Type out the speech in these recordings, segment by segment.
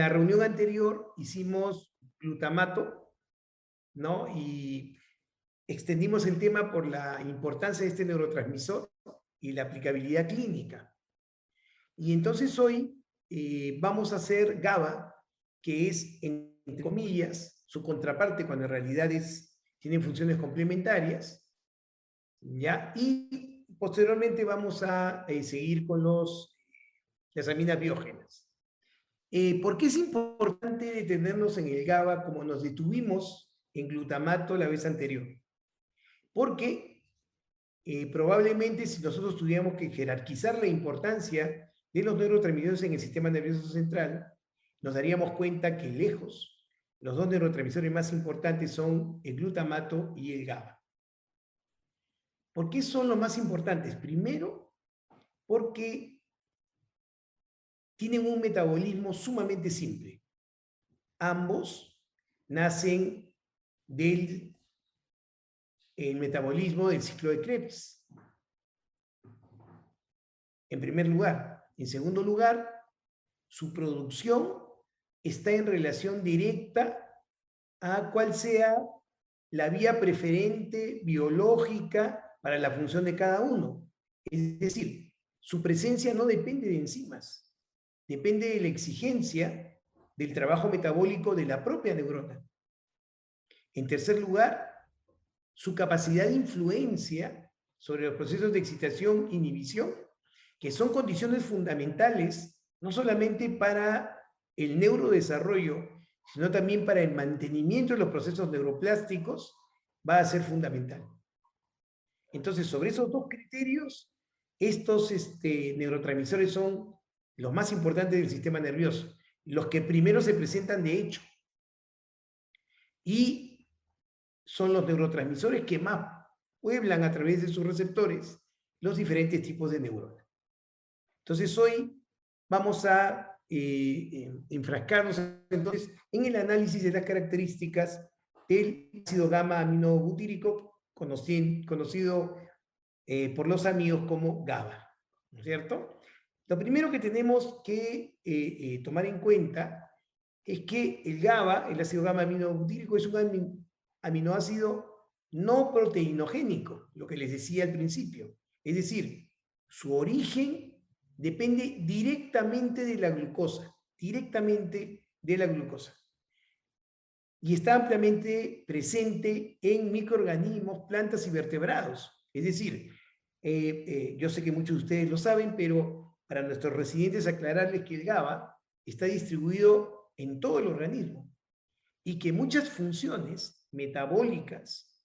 la reunión anterior hicimos glutamato, ¿no? Y extendimos el tema por la importancia de este neurotransmisor y la aplicabilidad clínica. Y entonces hoy vamos a hacer GABA, que es, entre comillas, su contraparte, cuando en realidad tienen funciones complementarias, ¿ya? Y posteriormente vamos a seguir con las aminas biógenas. ¿Por qué es importante detenernos en el GABA como nos detuvimos en glutamato la vez anterior? Porque probablemente si nosotros tuviéramos que jerarquizar la importancia de los neurotransmisores en el sistema nervioso central, nos daríamos cuenta que lejos los dos neurotransmisores más importantes son el glutamato y el GABA. ¿Por qué son los más importantes? Primero, porque tienen un metabolismo sumamente simple. Ambos nacen del metabolismo del ciclo de Krebs, en primer lugar. En segundo lugar, su producción está en relación directa a cuál sea la vía preferente biológica para la función de cada uno. Es decir, su presencia no depende de enzimas, depende de la exigencia del trabajo metabólico de la propia neurona. En tercer lugar, su capacidad de influencia sobre los procesos de excitación e inhibición, que son condiciones fundamentales no solamente para el neurodesarrollo, sino también para el mantenimiento de los procesos neuroplásticos, va a ser fundamental. Entonces, sobre esos dos criterios, estos neurotransmisores son los más importantes del sistema nervioso, los que primero se presentan de hecho. Y son los neurotransmisores que más pueblan a través de sus receptores los diferentes tipos de neuronas. Entonces, hoy vamos a enfrascarnos entonces en el análisis de las características del ácido gamma aminobutírico, conocido por los amigos como GABA, ¿no es cierto? Lo primero que tenemos que tomar en cuenta es que el GABA, el ácido gamma aminobutírico, es un aminoácido no proteinogénico, lo que les decía al principio. Es decir, su origen depende directamente de la glucosa, y está ampliamente presente en microorganismos, plantas y vertebrados. Es decir, yo sé que muchos de ustedes lo saben, pero para nuestros residentes aclararles que el GABA está distribuido en todo el organismo y que muchas funciones metabólicas,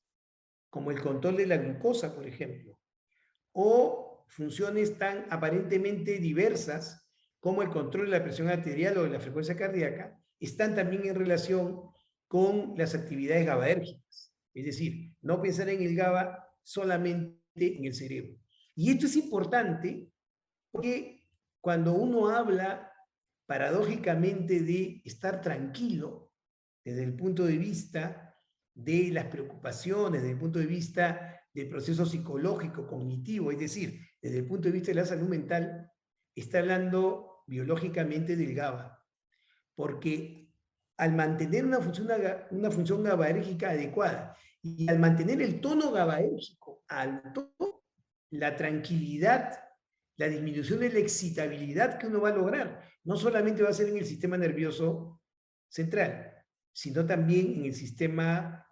como el control de la glucosa, por ejemplo, o funciones tan aparentemente diversas como el control de la presión arterial o de la frecuencia cardíaca, están también en relación con las actividades GABAérgicas. Es decir, no pensar en el GABA solamente en el cerebro. Y esto es importante porque cuando uno habla paradójicamente de estar tranquilo desde el punto de vista de las preocupaciones, desde el punto de vista del proceso psicológico, cognitivo, es decir, desde el punto de vista de la salud mental, está hablando biológicamente del GABA. Porque al mantener una función GABAérgica adecuada y al mantener el tono GABAérgico alto, la tranquilidad, la disminución de la excitabilidad que uno va a lograr, no solamente va a ser en el sistema nervioso central, sino también en el sistema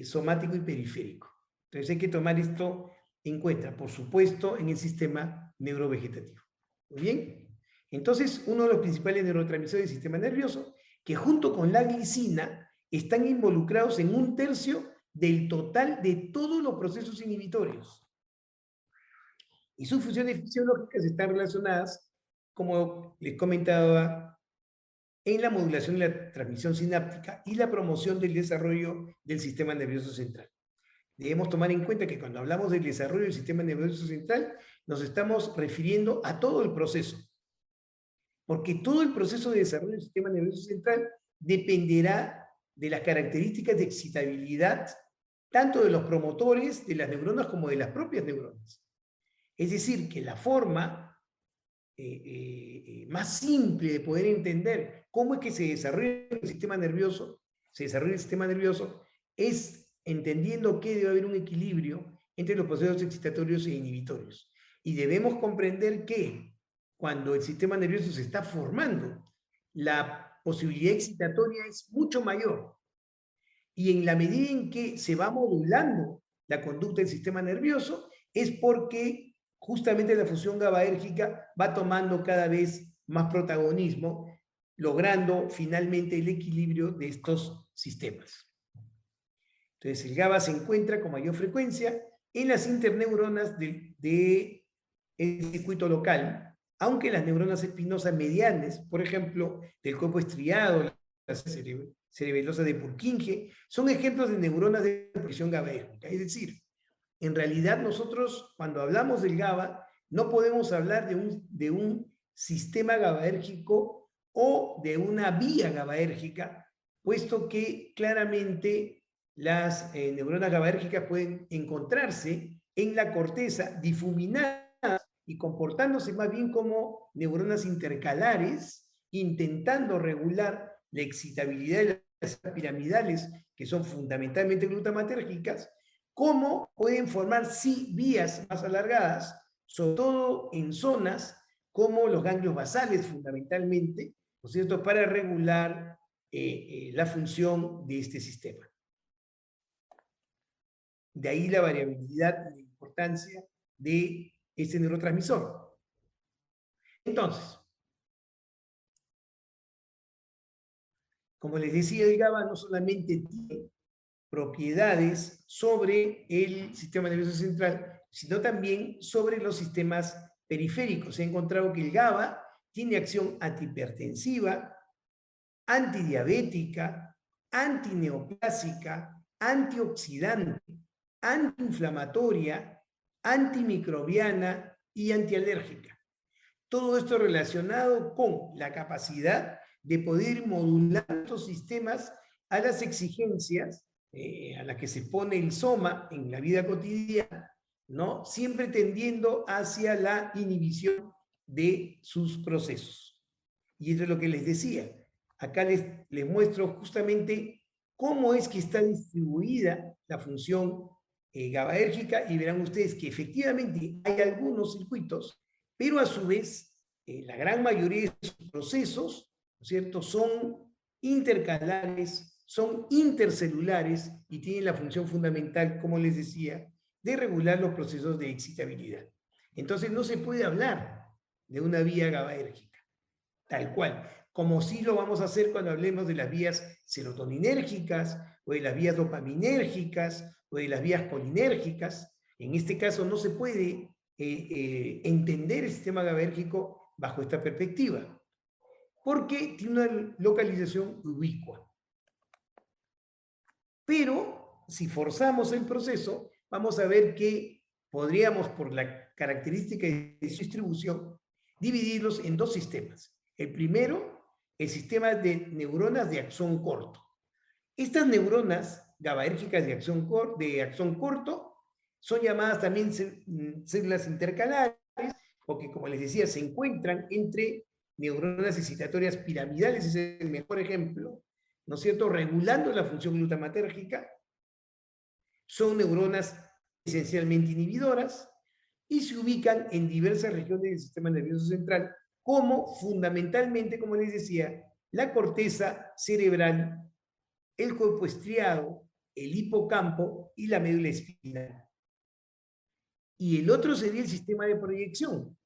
somático y periférico. Entonces hay que tomar esto en cuenta, por supuesto, en el sistema neurovegetativo. Muy bien. Entonces, uno de los principales neurotransmisores del sistema nervioso, que junto con la glicina están involucrados en 1/3 del total de todos los procesos inhibitorios. Y sus funciones fisiológicas están relacionadas, como les comentaba, en la modulación de la transmisión sináptica y la promoción del desarrollo del sistema nervioso central. Debemos tomar en cuenta que cuando hablamos del desarrollo del sistema nervioso central, nos estamos refiriendo a todo el proceso. Porque todo el proceso de desarrollo del sistema nervioso central dependerá de las características de excitabilidad, tanto de los promotores de las neuronas como de las propias neuronas. Es decir, que la forma más simple de poder entender cómo es que se desarrolla el sistema nervioso, es entendiendo que debe haber un equilibrio entre los procesos excitatorios e inhibitorios. Y debemos comprender que cuando el sistema nervioso se está formando, la posibilidad excitatoria es mucho mayor. Y en la medida en que se va modulando la conducta del sistema nervioso, es porque justamente la función GABAérgica va tomando cada vez más protagonismo, logrando finalmente el equilibrio de estos sistemas. Entonces, el GABA se encuentra con mayor frecuencia en las interneuronas del circuito local, aunque las neuronas espinosas medianas, por ejemplo, del cuerpo estriado, la cerebelosa de Purkinje, son ejemplos de neuronas de expresión GABAérgica. Es decir, en realidad nosotros, cuando hablamos del GABA, no podemos hablar de un sistema GABAérgico o de una vía GABAérgica, puesto que claramente las neuronas GABAérgicas pueden encontrarse en la corteza difuminadas y comportándose más bien como neuronas intercalares, intentando regular la excitabilidad de las piramidales, que son fundamentalmente glutamatérgicas, como pueden formar sí vías más alargadas, sobre todo en zonas como los ganglios basales, fundamentalmente, ¿no es cierto?, para regular la función de este sistema. De ahí la variabilidad y la importancia de este neurotransmisor. Entonces, como les decía, el GABA no solamente tiene propiedades sobre el sistema nervioso central, sino también sobre los sistemas periféricos. Se ha encontrado que el GABA tiene acción antihipertensiva, antidiabética, antineoplásica, antioxidante, antiinflamatoria, antimicrobiana y antialérgica. Todo esto relacionado con la capacidad de poder modular estos sistemas a las exigencias a las que se pone el soma en la vida cotidiana, ¿no? Siempre tendiendo hacia la inhibición de sus procesos. Y eso es lo que les decía. Acá les muestro justamente cómo es que está distribuida la función GABAérgica y verán ustedes que efectivamente hay algunos circuitos, pero a su vez la gran mayoría de sus procesos, ¿no es cierto?, son intercalares, son intercelulares y tienen la función fundamental, como les decía, de regular los procesos de excitabilidad. Entonces no se puede hablar de una vía GABAérgica, tal cual, como sí lo vamos a hacer cuando hablemos de las vías serotoninérgicas, o de las vías dopaminérgicas, o de las vías colinérgicas. En este caso no se puede entender el sistema GABAérgico bajo esta perspectiva, porque tiene una localización ubicua. Pero si forzamos el proceso, vamos a ver que podríamos, por la característica de su distribución, dividirlos en dos sistemas. El primero, el sistema de neuronas de axón corto. Estas neuronas GABAérgicas de axón corto son llamadas también células intercalares, porque, como les decía, se encuentran entre neuronas excitatorias piramidales, ese es el mejor ejemplo, ¿no es cierto?, regulando la función glutamatérgica. Son neuronas esencialmente inhibidoras y se ubican en diversas regiones del sistema nervioso central, como fundamentalmente, como les decía, la corteza cerebral, el cuerpo estriado, el hipocampo y la médula espinal. Y el otro sería el sistema de proyección,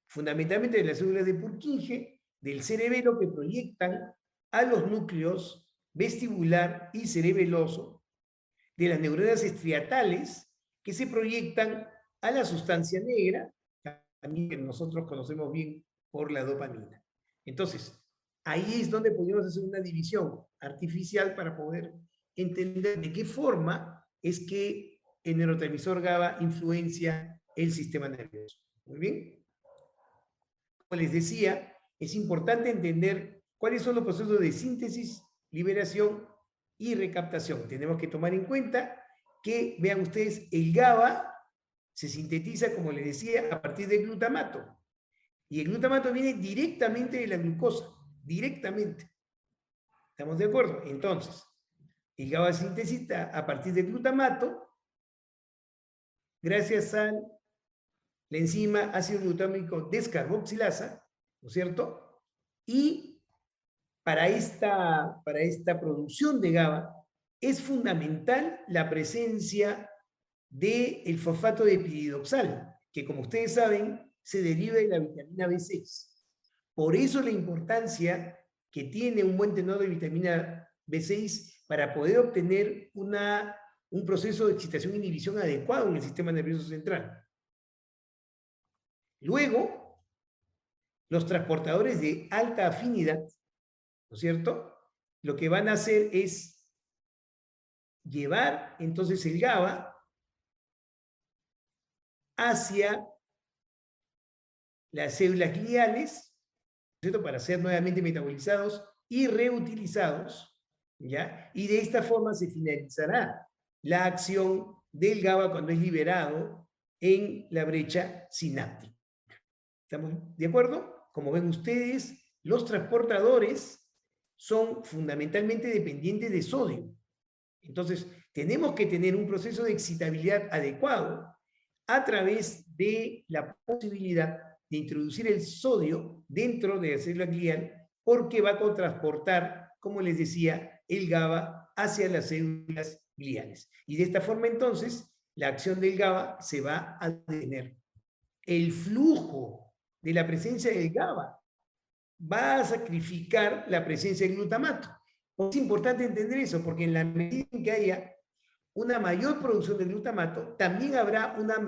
fundamentalmente de las células de Purkinje, del cerebelo, que proyectan a los núcleos vestibular y cerebeloso, de las neuronas estriatales, que se proyectan a la sustancia negra, también que nosotros conocemos bien por la dopamina. Entonces, ahí es donde podemos hacer una división artificial para poder entender de qué forma es que el neurotransmisor GABA influencia el sistema nervioso. Muy bien. Como les decía, es importante entender cuáles son los procesos de síntesis, liberación y recaptación. Tenemos que tomar en cuenta que, vean ustedes, el GABA se sintetiza, como les decía, a partir del glutamato. Y el glutamato viene directamente de la glucosa, directamente. ¿Estamos de acuerdo? Entonces, el GABA se sintetiza a partir del glutamato, gracias a la enzima ácido glutámico descarboxilasa, ¿no es cierto? Y para esta producción de GABA es fundamental la presencia del fosfato de piridoxal, que como ustedes saben, se deriva de la vitamina B6. Por eso la importancia que tiene un buen tenor de vitamina B6 para poder obtener un proceso de excitación e inhibición adecuado en el sistema nervioso central. Luego, los transportadores de alta afinidad, ¿no es cierto? Lo que van a hacer es llevar entonces el GABA hacia las células gliales, ¿cierto? Para ser nuevamente metabolizados y reutilizados, ¿ya? Y de esta forma se finalizará la acción del GABA cuando es liberado en la brecha sináptica. ¿Estamos de acuerdo? Como ven ustedes, los transportadores son fundamentalmente dependientes de sodio. Entonces, tenemos que tener un proceso de excitabilidad adecuado a través de la posibilidad de introducir el sodio dentro de la célula glial, porque va a transportar, como les decía, el GABA hacia las células gliales. Y de esta forma, entonces, la acción del GABA se va a detener. El flujo de la presencia del GABA va a sacrificar la presencia del glutamato. Es importante entender eso, porque en la medida en que haya una mayor producción de glutamato, también habrá una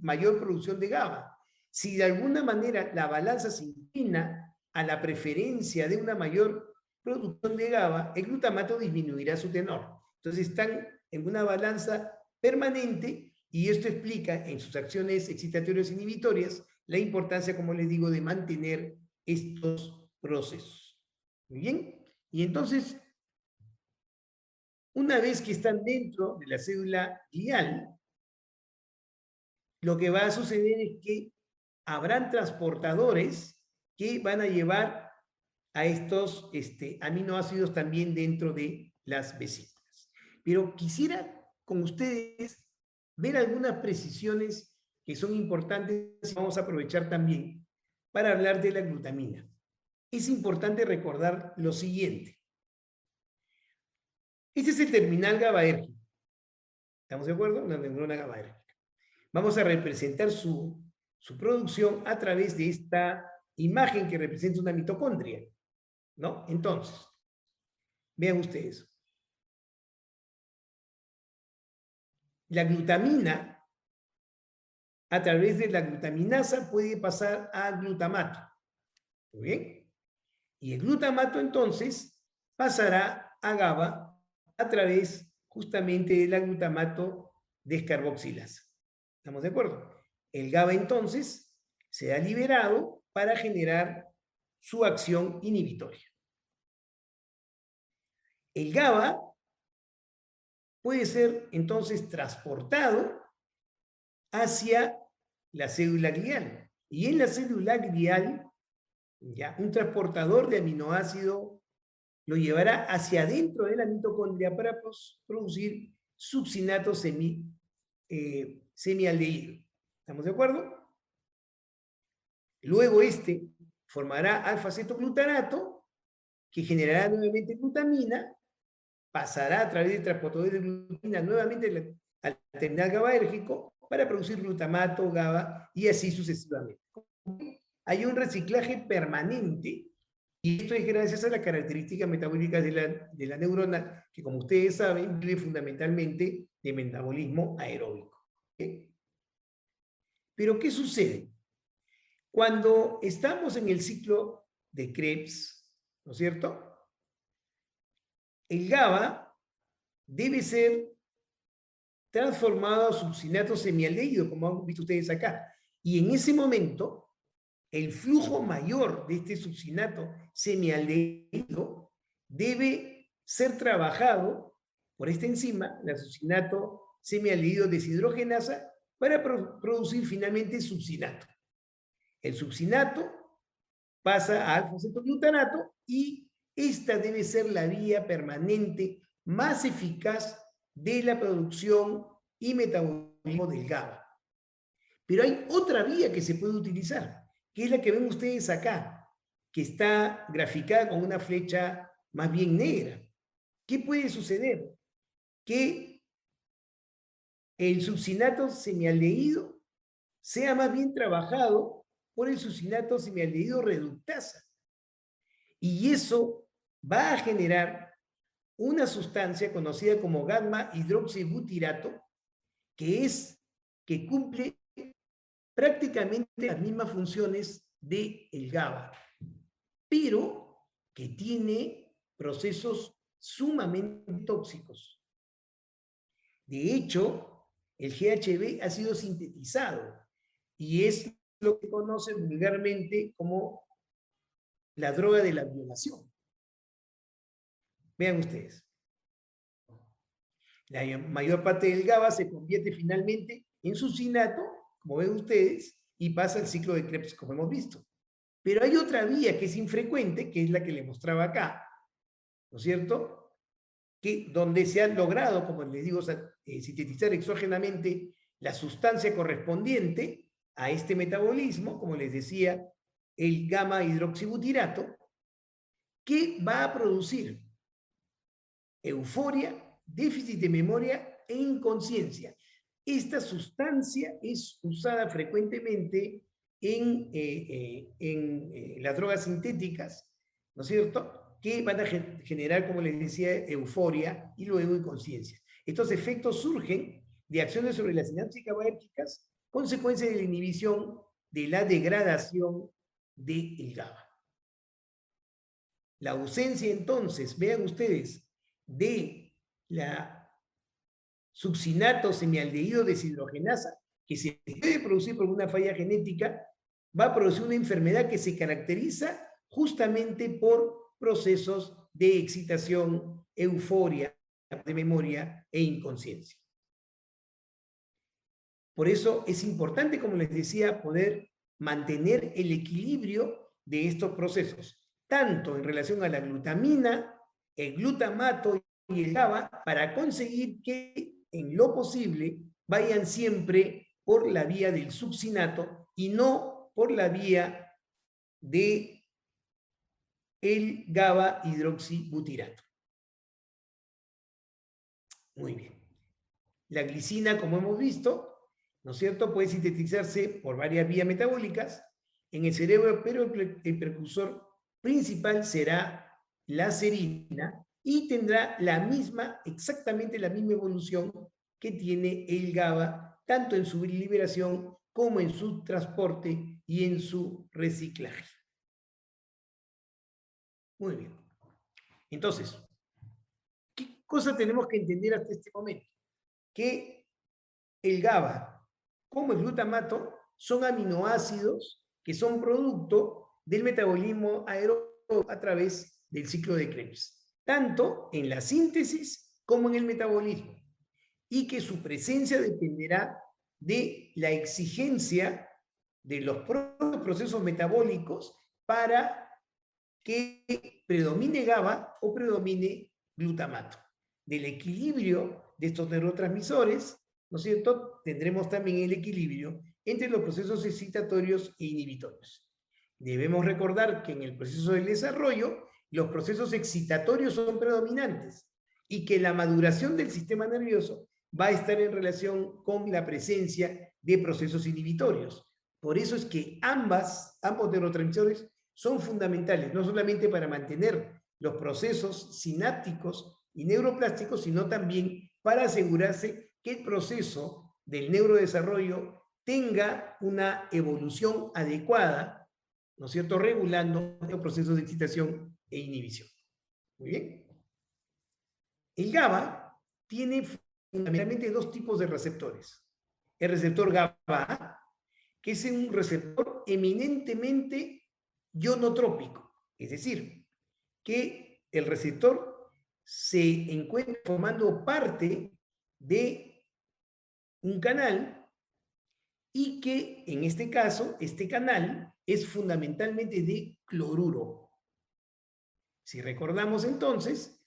mayor producción de GABA. Si de alguna manera la balanza se inclina a la preferencia de una mayor producción de GABA, el glutamato disminuirá su tenor. Entonces están en una balanza permanente y esto explica en sus acciones excitatorias inhibitorias la importancia, como les digo, de mantener estos procesos. Muy bien. Y entonces, una vez que están dentro de la célula glial, lo que va a suceder es que habrán transportadores que van a llevar a estos aminoácidos también dentro de las vesículas. Pero quisiera con ustedes ver algunas precisiones que son importantes y vamos a aprovechar también para hablar de la glutamina. Es importante recordar lo siguiente. Este es el terminal GABAérgico. ¿Estamos de acuerdo? Una neurona GABAérgica. Vamos a representar su producción a través de esta imagen que representa una mitocondria, ¿no? Entonces, vean ustedes. La glutamina, a través de la glutaminasa, puede pasar a glutamato. ¿Muy bien? Y el glutamato, entonces, pasará a GABA a través justamente de la glutamato descarboxilasa. ¿Estamos de acuerdo? El GABA, entonces, se ha liberado para generar su acción inhibitoria. El GABA puede ser, entonces, transportado hacia la célula glial. Y en la célula glial, ya, un transportador de aminoácido lo llevará hacia adentro de la mitocondria para producir succinato semialdehído. ¿Estamos de acuerdo? Luego formará alfa-cetoglutarato, que generará nuevamente glutamina, pasará a través del transportador de glutamina nuevamente al terminal GABAérgico para producir glutamato, GABA y así sucesivamente. Hay un reciclaje permanente y esto es gracias a las características metabólicas de la neurona, que como ustedes saben, vive fundamentalmente de metabolismo aeróbico. ¿Okay? Pero ¿qué sucede? Cuando estamos en el ciclo de Krebs, ¿no es cierto? El GABA debe ser transformado a succinato semialdehído, como han visto ustedes acá. Y en ese momento, el flujo mayor de este succinato semialdehído debe ser trabajado por esta enzima, la succinato semialdehído deshidrogenasa, para producir finalmente succinato. El succinato pasa a alfa-cetoglutarato y esta debe ser la vía permanente más eficaz de la producción y metabolismo del GABA. Pero hay otra vía que se puede utilizar, que es la que ven ustedes acá, que está graficada con una flecha más bien negra. ¿Qué puede suceder? Que el succinato semialdehído sea más bien trabajado por el succinato semialdehído reductasa. Y eso va a generar una sustancia conocida como gamma hidroxibutirato, que cumple prácticamente las mismas funciones del GABA, pero que tiene procesos sumamente tóxicos. De hecho, el GHB ha sido sintetizado y es lo que conocen vulgarmente como la droga de la violación. Vean ustedes. La mayor parte del GABA se convierte finalmente en succinato, como ven ustedes, y pasa el ciclo de Krebs, como hemos visto. Pero hay otra vía que es infrecuente, que es la que le mostraba acá, ¿no es cierto? Donde se ha logrado, como les digo, sintetizar exógenamente la sustancia correspondiente a este metabolismo, como les decía, el gamma hidroxibutirato, que va a producir euforia, déficit de memoria e inconsciencia. Esta sustancia es usada frecuentemente en las drogas sintéticas, ¿no es cierto?, que van a generar, como les decía, euforia y luego inconsciencia. Estos efectos surgen de acciones sobre las sinapsis GABAérgicas, consecuencia de la inhibición de la degradación del GABA. La ausencia, entonces, vean ustedes, de la succinato semialdehído deshidrogenasa, que se puede producir por una falla genética, va a producir una enfermedad que se caracteriza justamente por procesos de excitación, euforia, de memoria e inconsciencia. Por eso es importante, como les decía, poder mantener el equilibrio de estos procesos, tanto en relación a la glutamina, el glutamato y el GABA, para conseguir que en lo posible vayan siempre por la vía del succinato y no por la vía de el GABA hidroxibutirato. Muy bien. La glicina, como hemos visto, ¿no es cierto?, puede sintetizarse por varias vías metabólicas en el cerebro, pero el precursor principal será la serina y tendrá exactamente la misma evolución que tiene el GABA, tanto en su liberación como en su transporte y en su reciclaje. Muy bien. Entonces, ¿qué cosa tenemos que entender hasta este momento? Que el GABA, como el glutamato, son aminoácidos que son producto del metabolismo aeróbico a través del ciclo de Krebs, tanto en la síntesis como en el metabolismo, y que su presencia dependerá de la exigencia de los procesos metabólicos para que predomine GABA o predomine glutamato. Del equilibrio de estos neurotransmisores, ¿no es cierto?, tendremos también el equilibrio entre los procesos excitatorios e inhibitorios. Debemos recordar que en el proceso del desarrollo, los procesos excitatorios son predominantes y que la maduración del sistema nervioso va a estar en relación con la presencia de procesos inhibitorios. Por eso es que ambos neurotransmisores son fundamentales, no solamente para mantener los procesos sinápticos y neuroplásticos, sino también para asegurarse que el proceso del neurodesarrollo tenga una evolución adecuada, ¿no es cierto?, regulando los procesos de excitación e inhibición. Muy bien. El GABA tiene fundamentalmente dos tipos de receptores. El receptor GABA, que es un receptor eminentemente ionotrópico, es decir, que el receptor se encuentra formando parte de un canal y que en este caso, este canal es fundamentalmente de cloruro. Si recordamos entonces,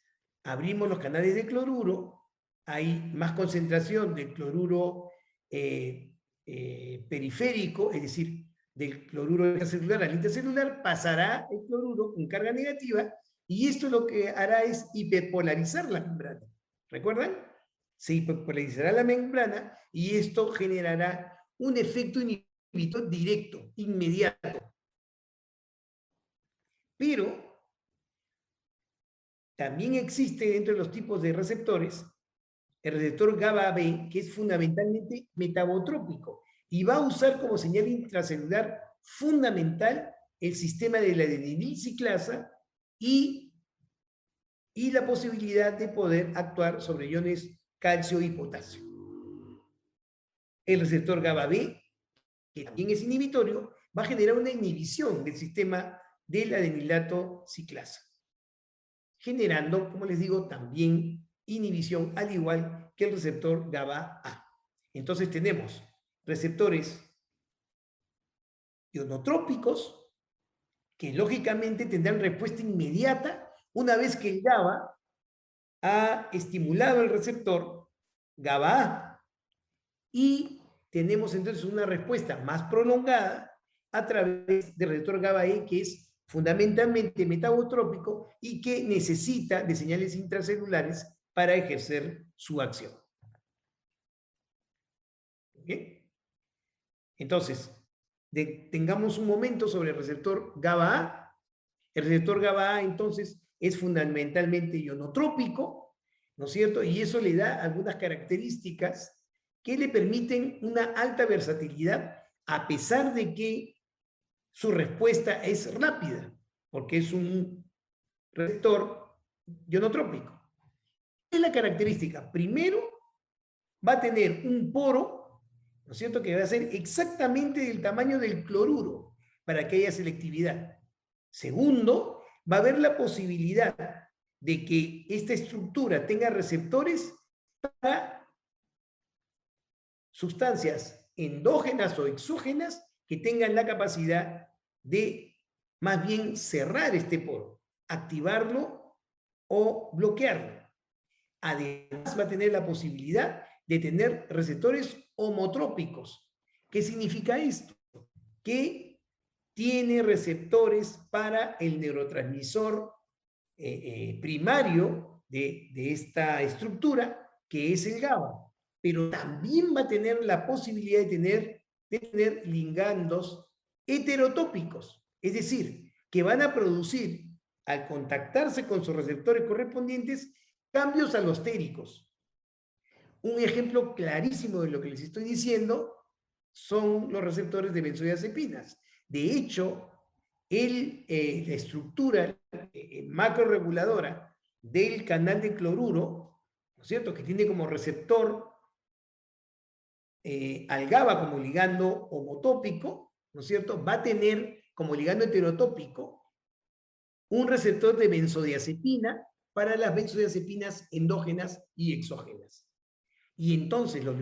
abrimos los canales de cloruro, hay más concentración del cloruro periférico, es decir, del cloruro intracelular al intercelular, pasará el cloruro con carga negativa, y esto lo que hará es hiperpolarizar la membrana. ¿Recuerdan? Se hiperpolarizará la membrana y esto generará un efecto inhibidor directo, inmediato. Pero también existe dentro de los tipos de receptores el receptor GABA-B, que es fundamentalmente metabotrópico y va a usar como señal intracelular fundamental el sistema de la adenilciclasa y la posibilidad de poder actuar sobre iones calcio y potasio. El receptor GABA-B, que también es inhibitorio, va a generar una inhibición del sistema del adenilato ciclasa, generando, como les digo, también inhibición, al igual que el receptor GABA-A. Entonces tenemos receptores ionotrópicos que lógicamente tendrán respuesta inmediata una vez que el GABA ha estimulado el receptor GABA-A, y tenemos entonces una respuesta más prolongada a través del receptor GABA-E, que es fundamentalmente metabotrópico y que necesita de señales intracelulares para ejercer su acción. ¿Okay? Entonces, tengamos un momento sobre el receptor GABA-A. El receptor GABA-A, entonces, es fundamentalmente ionotrópico, ¿no es cierto? Y eso le da algunas características que le permiten una alta versatilidad, a pesar de que su respuesta es rápida, porque es un receptor ionotrópico. ¿Qué es la característica? Primero, va a tener un poro, ¿no es cierto?, que va a ser exactamente del tamaño del cloruro para que haya selectividad. Segundo, va a haber la posibilidad de que esta estructura tenga receptores para sustancias endógenas o exógenas que tengan la capacidad de más bien cerrar este poro, activarlo o bloquearlo. Además, va a tener la posibilidad de tener receptores homotrópicos. ¿Qué significa esto? Que tiene receptores para el neurotransmisor primario de esta estructura, que es el GABA, pero también va a tener la posibilidad de tener ligandos heterotópicos, es decir, que van a producir, al contactarse con sus receptores correspondientes, cambios alostéricos. Un ejemplo clarísimo de lo que les estoy diciendo son los receptores de benzodiazepinas. De hecho, la estructura macroreguladora del canal de cloruro, ¿no es cierto?, que tiene como receptor al GABA como ligando homotópico, ¿no es cierto?, va a tener como ligando heterotópico un receptor de benzodiazepina para las benzodiazepinas endógenas y exógenas. Y entonces los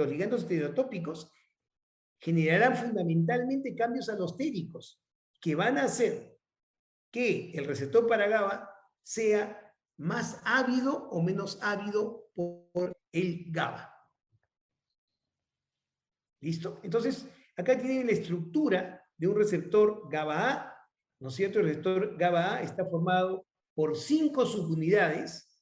ligandos heterotópicos generarán fundamentalmente cambios alostéricos que van a hacer que el receptor para GABA sea más ávido o menos ávido por el GABA. ¿Listo? Entonces, acá tienen la estructura de un receptor GABA-A, ¿no es cierto? El receptor GABA-A está formado por 5 subunidades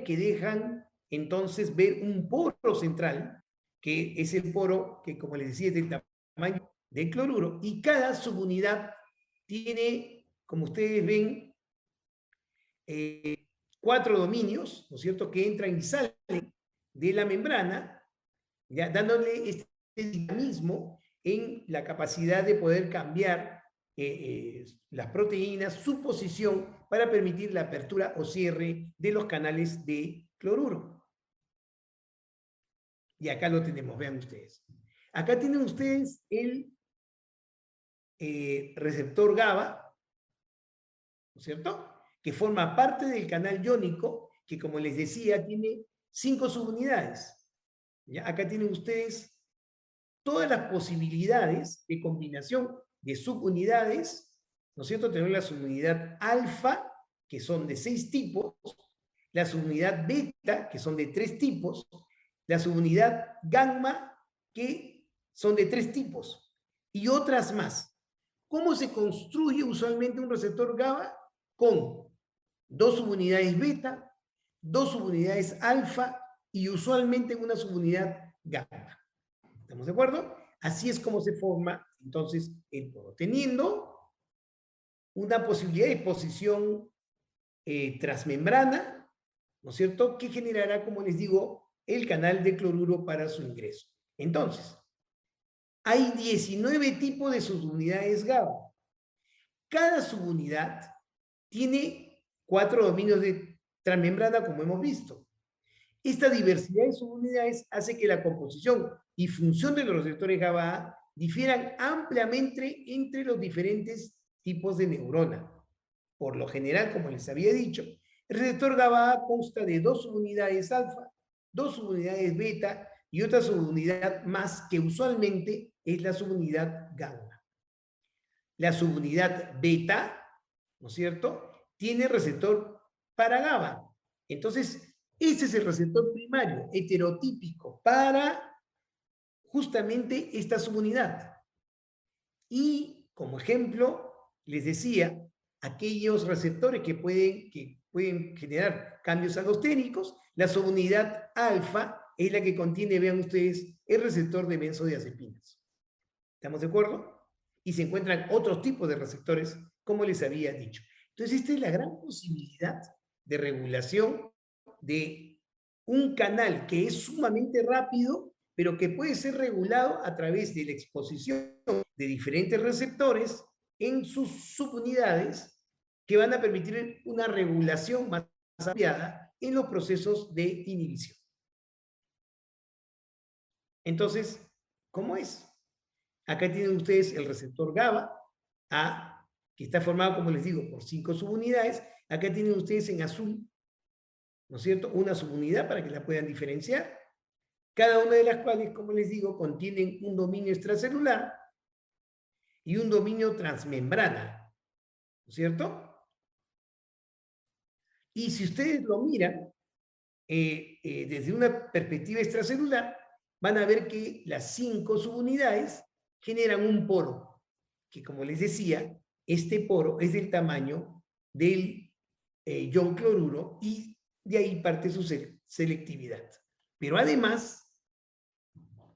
que dejan entonces ver un poro central, que es el poro que, como les decía, es del tamaño del cloruro, y cada subunidad tiene, como ustedes ven, 4 dominios, ¿no es cierto?, que entran y salen de la membrana, ¿ya?, dándole este dinamismo en la capacidad de poder cambiar las proteínas, su posición, para permitir la apertura o cierre de los canales de cloruro. Y acá lo tenemos, vean ustedes. Acá tienen ustedes el receptor GABA, ¿no es cierto?, que forma parte del canal iónico, que, como les decía, tiene 5 subunidades. ¿Ya? Acá tienen ustedes todas las posibilidades de combinación de subunidades, ¿no es cierto? Tenemos la subunidad alfa, que son de 6 tipos, la subunidad beta, que son de 3 tipos, la subunidad gamma, que son de 3 tipos, y otras más. ¿Cómo se construye usualmente un receptor GABA? Con 2 subunidades beta, 2 subunidades alfa y usualmente una subunidad gamma. ¿Estamos de acuerdo? Así es como se forma entonces el poro, teniendo una posibilidad de exposición transmembrana, ¿no es cierto?, que generará, como les digo, el canal de cloruro para su ingreso. Entonces, hay 19 tipos de subunidades GABA. Cada subunidad tiene 4 dominios de transmembrana, como hemos visto. Esta diversidad de subunidades hace que la composición y función de los receptores GABA difieran ampliamente entre los diferentes tipos de neurona. Por lo general, como les había dicho, el receptor GABA consta de 2 subunidades alfa, 2 subunidades beta y otra subunidad más que usualmente es la subunidad gamma. La subunidad beta, ¿no es cierto?, tiene receptor para GABA. Entonces, ese es el receptor primario, heterotípico, para justamente esta subunidad. Y, como ejemplo, les decía, aquellos receptores que pueden generar cambios alosténicos, la subunidad alfa es la que contiene, vean ustedes, el receptor de benzodiazepinas. ¿Estamos de acuerdo? Y se encuentran otros tipos de receptores, como les había dicho. Entonces, esta es la gran posibilidad de regulación de un canal que es sumamente rápido, pero que puede ser regulado a través de la exposición de diferentes receptores en sus subunidades que van a permitir una regulación más ampliada en los procesos de inhibición. Entonces, ¿cómo es? Acá tienen ustedes el receptor GABA A, que está formado, como les digo, por 5 subunidades. Acá tienen ustedes en azul, ¿no es cierto?, una subunidad para que la puedan diferenciar. Cada una de las cuales, como les digo, contienen un dominio extracelular y un dominio transmembrana, ¿no es cierto? Y si ustedes lo miran desde una perspectiva extracelular, van a ver que las 5 subunidades generan un poro, que como les decía, este poro es del tamaño del ion cloruro y de ahí parte su selectividad. Pero además,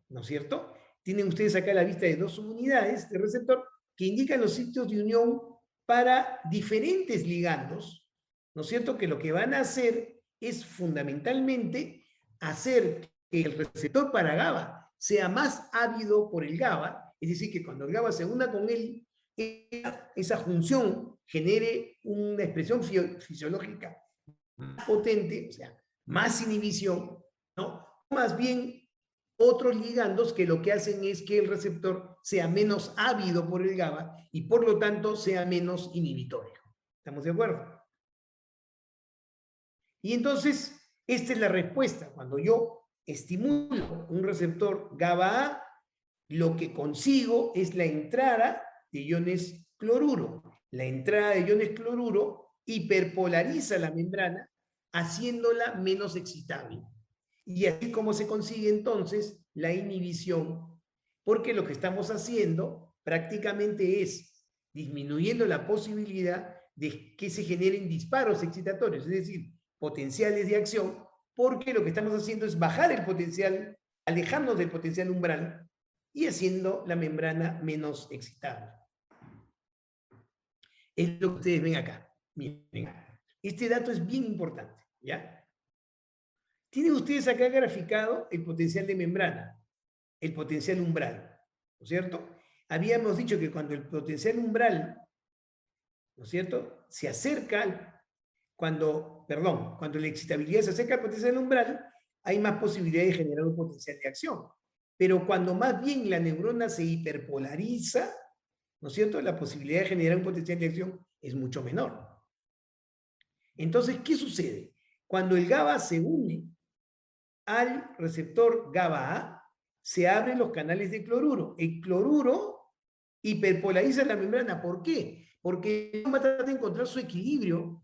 ¿no es cierto?, tienen ustedes acá la vista de 2 subunidades de receptor que indican los sitios de unión para diferentes ligandos, ¿no es cierto?, que lo que van a hacer es fundamentalmente hacer que el receptor para GABA sea más ávido por el GABA, es decir, que cuando el GABA se una con él, esa función genere una expresión fisiológica más potente, o sea, más inhibición, ¿no? Más bien otros ligandos que lo que hacen es que el receptor sea menos ávido por el GABA y por lo tanto sea menos inhibitorio. ¿Estamos de acuerdo? Y entonces, esta es la respuesta. Cuando yo estimulo un receptor GABA-A, lo que consigo es la entrada de iones cloruro. La entrada de iones cloruro hiperpolariza la membrana, haciéndola menos excitable. Y así es como se consigue entonces la inhibición, porque lo que estamos haciendo prácticamente es disminuyendo la posibilidad de que se generen disparos excitatorios, es decir, potenciales de acción, porque lo que estamos haciendo es bajar el potencial, alejarnos del potencial umbral y haciendo la membrana menos excitable. Es lo que ustedes ven acá. Miren, este dato es bien importante, ¿ya? Tienen ustedes acá graficado el potencial de membrana, el potencial umbral, ¿no es cierto? Habíamos dicho que cuando el potencial umbral, ¿no es cierto?, se acerca, cuando la excitabilidad se acerca al potencial umbral, hay más posibilidad de generar un potencial de acción. Pero cuando más bien la neurona se hiperpolariza, ¿no es cierto?, la posibilidad de generar un potencial de acción es mucho menor. Entonces, ¿qué sucede? Cuando el GABA se une al receptor GABA-A, se abren los canales de cloruro. El cloruro hiperpolariza la membrana. ¿Por qué? Porque va a tratar de encontrar su equilibrio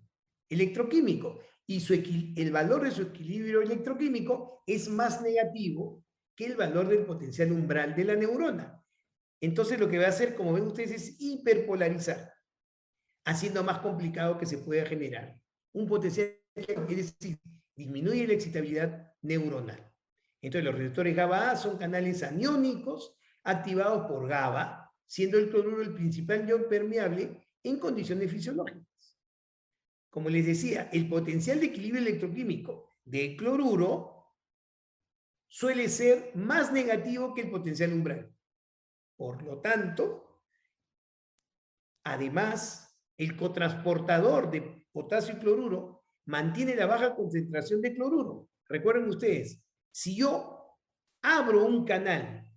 electroquímico y el valor de su equilibrio electroquímico es más negativo que el valor del potencial umbral de la neurona. Entonces lo que va a hacer, como ven ustedes, es hiperpolarizar, haciendo más complicado que se pueda generar un potencial, es decir, disminuye la excitabilidad neuronal. Entonces los receptores GABA-A son canales aniónicos activados por GABA, siendo el cloruro el principal ion permeable en condiciones fisiológicas. Como les decía, el potencial de equilibrio electroquímico del cloruro suele ser más negativo que el potencial umbral. Por lo tanto, además, el cotransportador de potasio y cloruro mantiene la baja concentración de cloruro. Recuerden ustedes, si yo abro un canal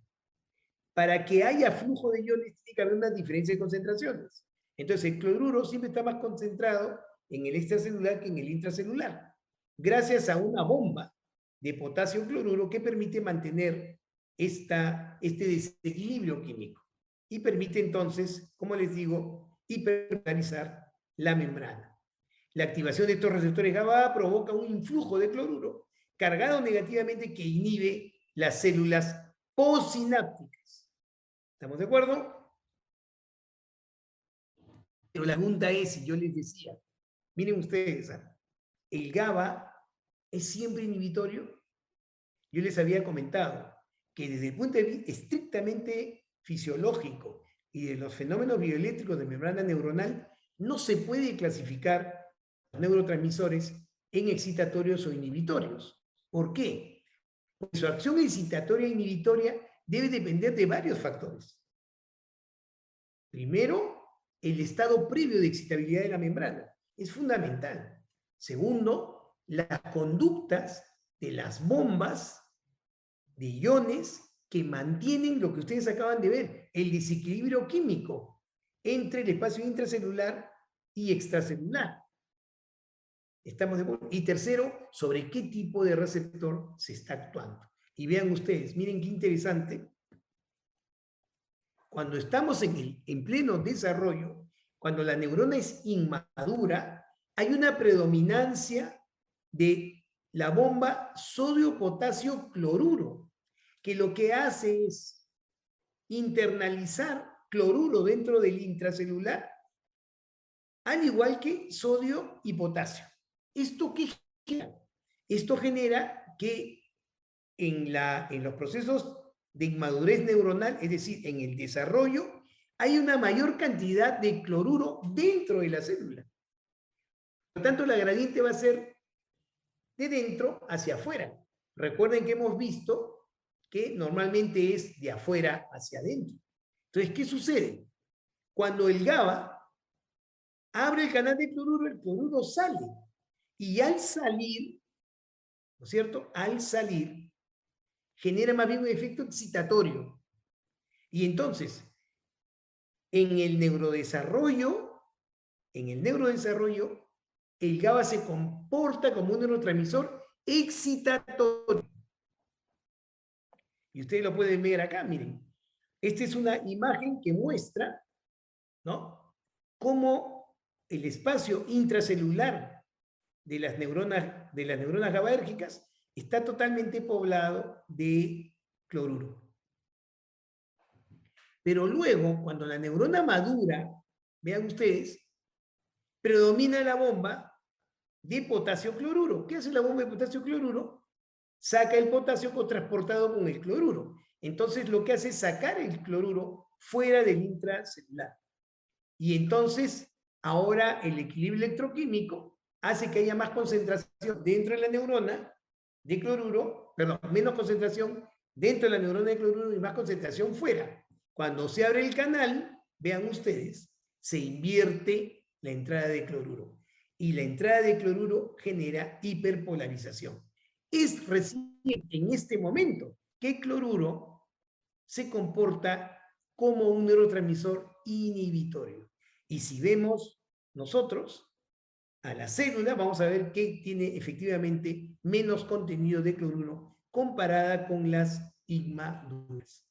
para que haya flujo de iones, tiene que haber una diferencia de concentraciones. Entonces, el cloruro siempre está más concentrado en el extracelular que en el intracelular, gracias a una bomba de potasio cloruro que permite mantener este desequilibrio químico y permite entonces, como les digo, hiperpolarizar la membrana. La activación de estos receptores GABA provoca un influjo de cloruro cargado negativamente que inhibe las células postsinápticas. ¿Estamos de acuerdo? Pero la pregunta es, si yo les decía, miren ustedes, ¿el GABA es siempre inhibitorio? Yo les había comentado que desde el punto de vista estrictamente fisiológico y de los fenómenos bioeléctricos de membrana neuronal, no se puede clasificar los neurotransmisores en excitatorios o inhibitorios. ¿Por qué? Porque su acción excitatoria e inhibitoria debe depender de varios factores. Primero, el estado previo de excitabilidad de la membrana. Es fundamental. Segundo, las conductas de las bombas de iones que mantienen lo que ustedes acaban de ver, el desequilibrio químico entre el espacio intracelular y extracelular. ¿Estamos de acuerdo? Y tercero, sobre qué tipo de receptor se está actuando. Y vean ustedes, miren qué interesante. Cuando estamos en pleno desarrollo, cuando la neurona es inmadura, hay una predominancia de la bomba sodio-potasio cloruro, que lo que hace es internalizar cloruro dentro del intracelular, al igual que sodio y potasio. ¿Esto qué genera? Esto genera que en los procesos de inmadurez neuronal, es decir, en el desarrollo, hay una mayor cantidad de cloruro dentro de la célula. Por lo tanto, la gradiente va a ser de dentro hacia afuera. Recuerden que hemos visto que normalmente es de afuera hacia adentro. Entonces, ¿qué sucede? Cuando el GABA abre el canal de cloruro, el cloruro sale. Y al salir, ¿no es cierto? Al salir, genera más bien un efecto excitatorio. Y entonces, en el neurodesarrollo, el GABA se comporta como un neurotransmisor excitatorio. Y ustedes lo pueden ver acá, miren. Esta es una imagen que muestra, ¿no?, cómo el espacio intracelular de las neuronas GABAérgicas está totalmente poblado de cloruro. Pero luego, cuando la neurona madura, vean ustedes, predomina la bomba de potasio cloruro. ¿Qué hace la bomba de potasio cloruro? Saca el potasio transportado con el cloruro. Entonces lo que hace es sacar el cloruro fuera del intracelular. Y entonces, ahora el equilibrio electroquímico hace que haya más concentración dentro de la neurona de cloruro, perdón, menos concentración dentro de la neurona de cloruro y más concentración fuera. Cuando se abre el canal, vean ustedes, se invierte la entrada de cloruro. Y la entrada de cloruro genera hiperpolarización. Es recién en este momento que cloruro se comporta como un neurotransmisor inhibitorio. Y si vemos nosotros a la célula, vamos a ver que tiene efectivamente menos contenido de cloruro comparada con las inmaduras.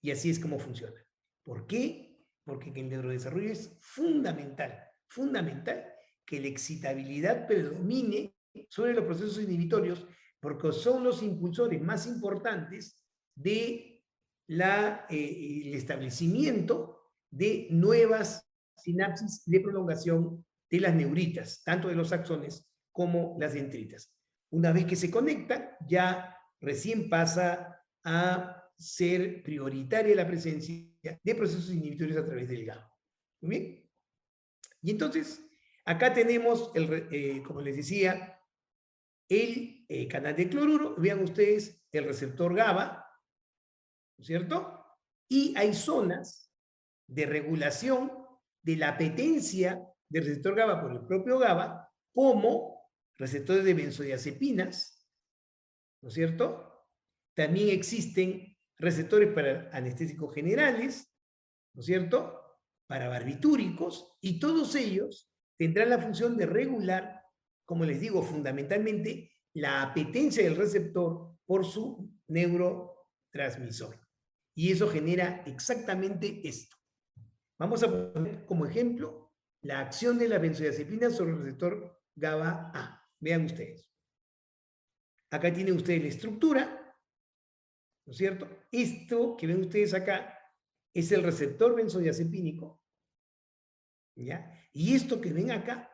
Y así es como funciona. ¿Por qué? porque en el neurodesarrollo es fundamental, fundamental que la excitabilidad predomine sobre los procesos inhibitorios, porque son los impulsores más importantes de el establecimiento de nuevas sinapsis de prolongación de las neuritas, tanto de los axones como las dendritas. Una vez que se conectan, ya recién pasa a ser prioritaria la presencia de procesos inhibitorios a través del GABA. ¿Muy bien? Y entonces, acá tenemos, como les decía, el canal de cloruro. Vean ustedes el receptor GABA, ¿no es cierto? Y hay zonas de regulación de la apetencia del receptor GABA por el propio GABA, como receptores de benzodiazepinas, ¿no es cierto? También existen receptores para anestésicos generales, ¿no es cierto? Para barbitúricos, y todos ellos tendrán la función de regular, como les digo, fundamentalmente la apetencia del receptor por su neurotransmisor. Y eso genera exactamente esto. Vamos a poner como ejemplo la acción de la benzodiazepina sobre el receptor GABA-A. Vean ustedes. Acá tienen ustedes la estructura, ¿no es cierto? Esto que ven ustedes acá es el receptor benzodiazepínico, ¿ya? Y esto que ven acá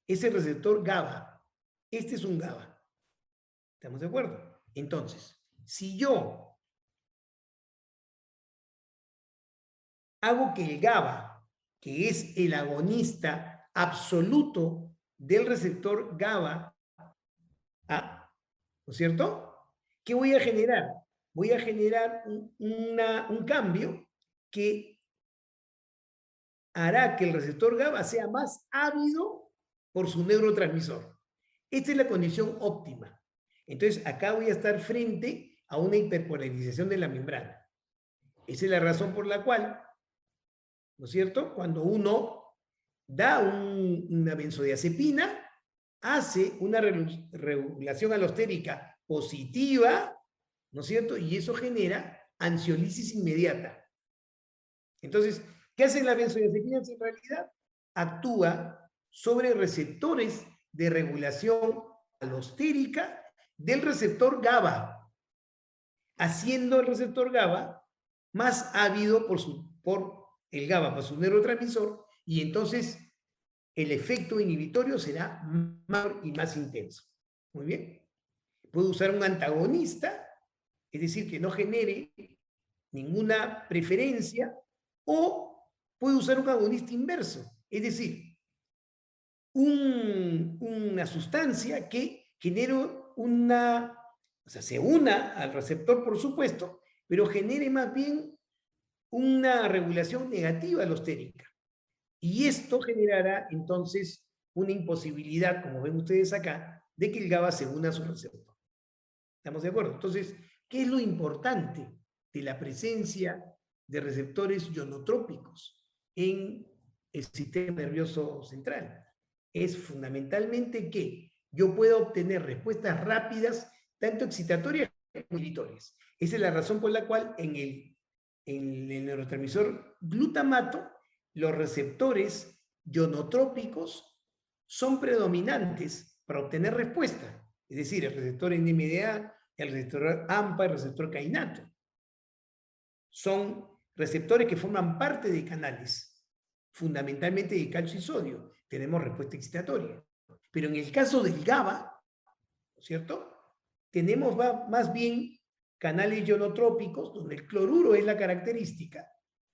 es el receptor GABA. Este es un GABA. ¿Estamos de acuerdo? Entonces, si yo hago que el GABA, que es el agonista absoluto del receptor GABA, ¿no es cierto? ¿Qué voy a generar? Voy a generar un cambio que hará que el receptor GABA sea más ávido por su neurotransmisor. Esta es la condición óptima. Entonces, acá voy a estar frente a una hiperpolarización de la membrana. Esa es la razón por la cual, ¿no es cierto?, cuando uno da una benzodiazepina, hace una regulación alostérica positiva, ¿no es cierto?, y eso genera ansiolisis inmediata. Entonces, ¿qué hacen las benzodiazepinas en realidad? Actúa sobre receptores de regulación alostérica del receptor GABA, haciendo el receptor GABA más ávido por el GABA, por su neurotransmisor, y entonces el efecto inhibitorio será mayor y más intenso. Muy bien. Puedo usar un antagonista, es decir, que no genere ninguna preferencia, o puedo usar un agonista inverso, es decir, una sustancia que genere o sea, se una al receptor, por supuesto, pero genere más bien una regulación negativa alostérica. Y esto generará entonces una imposibilidad, como ven ustedes acá, de que el GABA se una a su receptor. ¿Estamos de acuerdo? Entonces, ¿qué es lo importante de la presencia de receptores ionotrópicos en el sistema nervioso central? Es fundamentalmente que yo pueda obtener respuestas rápidas, tanto excitatorias como inhibitorias. Esa es la razón por la cual en el neurotransmisor glutamato, los receptores ionotrópicos son predominantes para obtener respuesta. Es decir, el receptor NMDA, el receptor AMPA, el receptor kainato. Son receptores que forman parte de canales, fundamentalmente de calcio y sodio. Tenemos respuesta excitatoria. Pero en el caso del GABA, ¿no es cierto?, tenemos más bien canales ionotrópicos, donde el cloruro es la característica,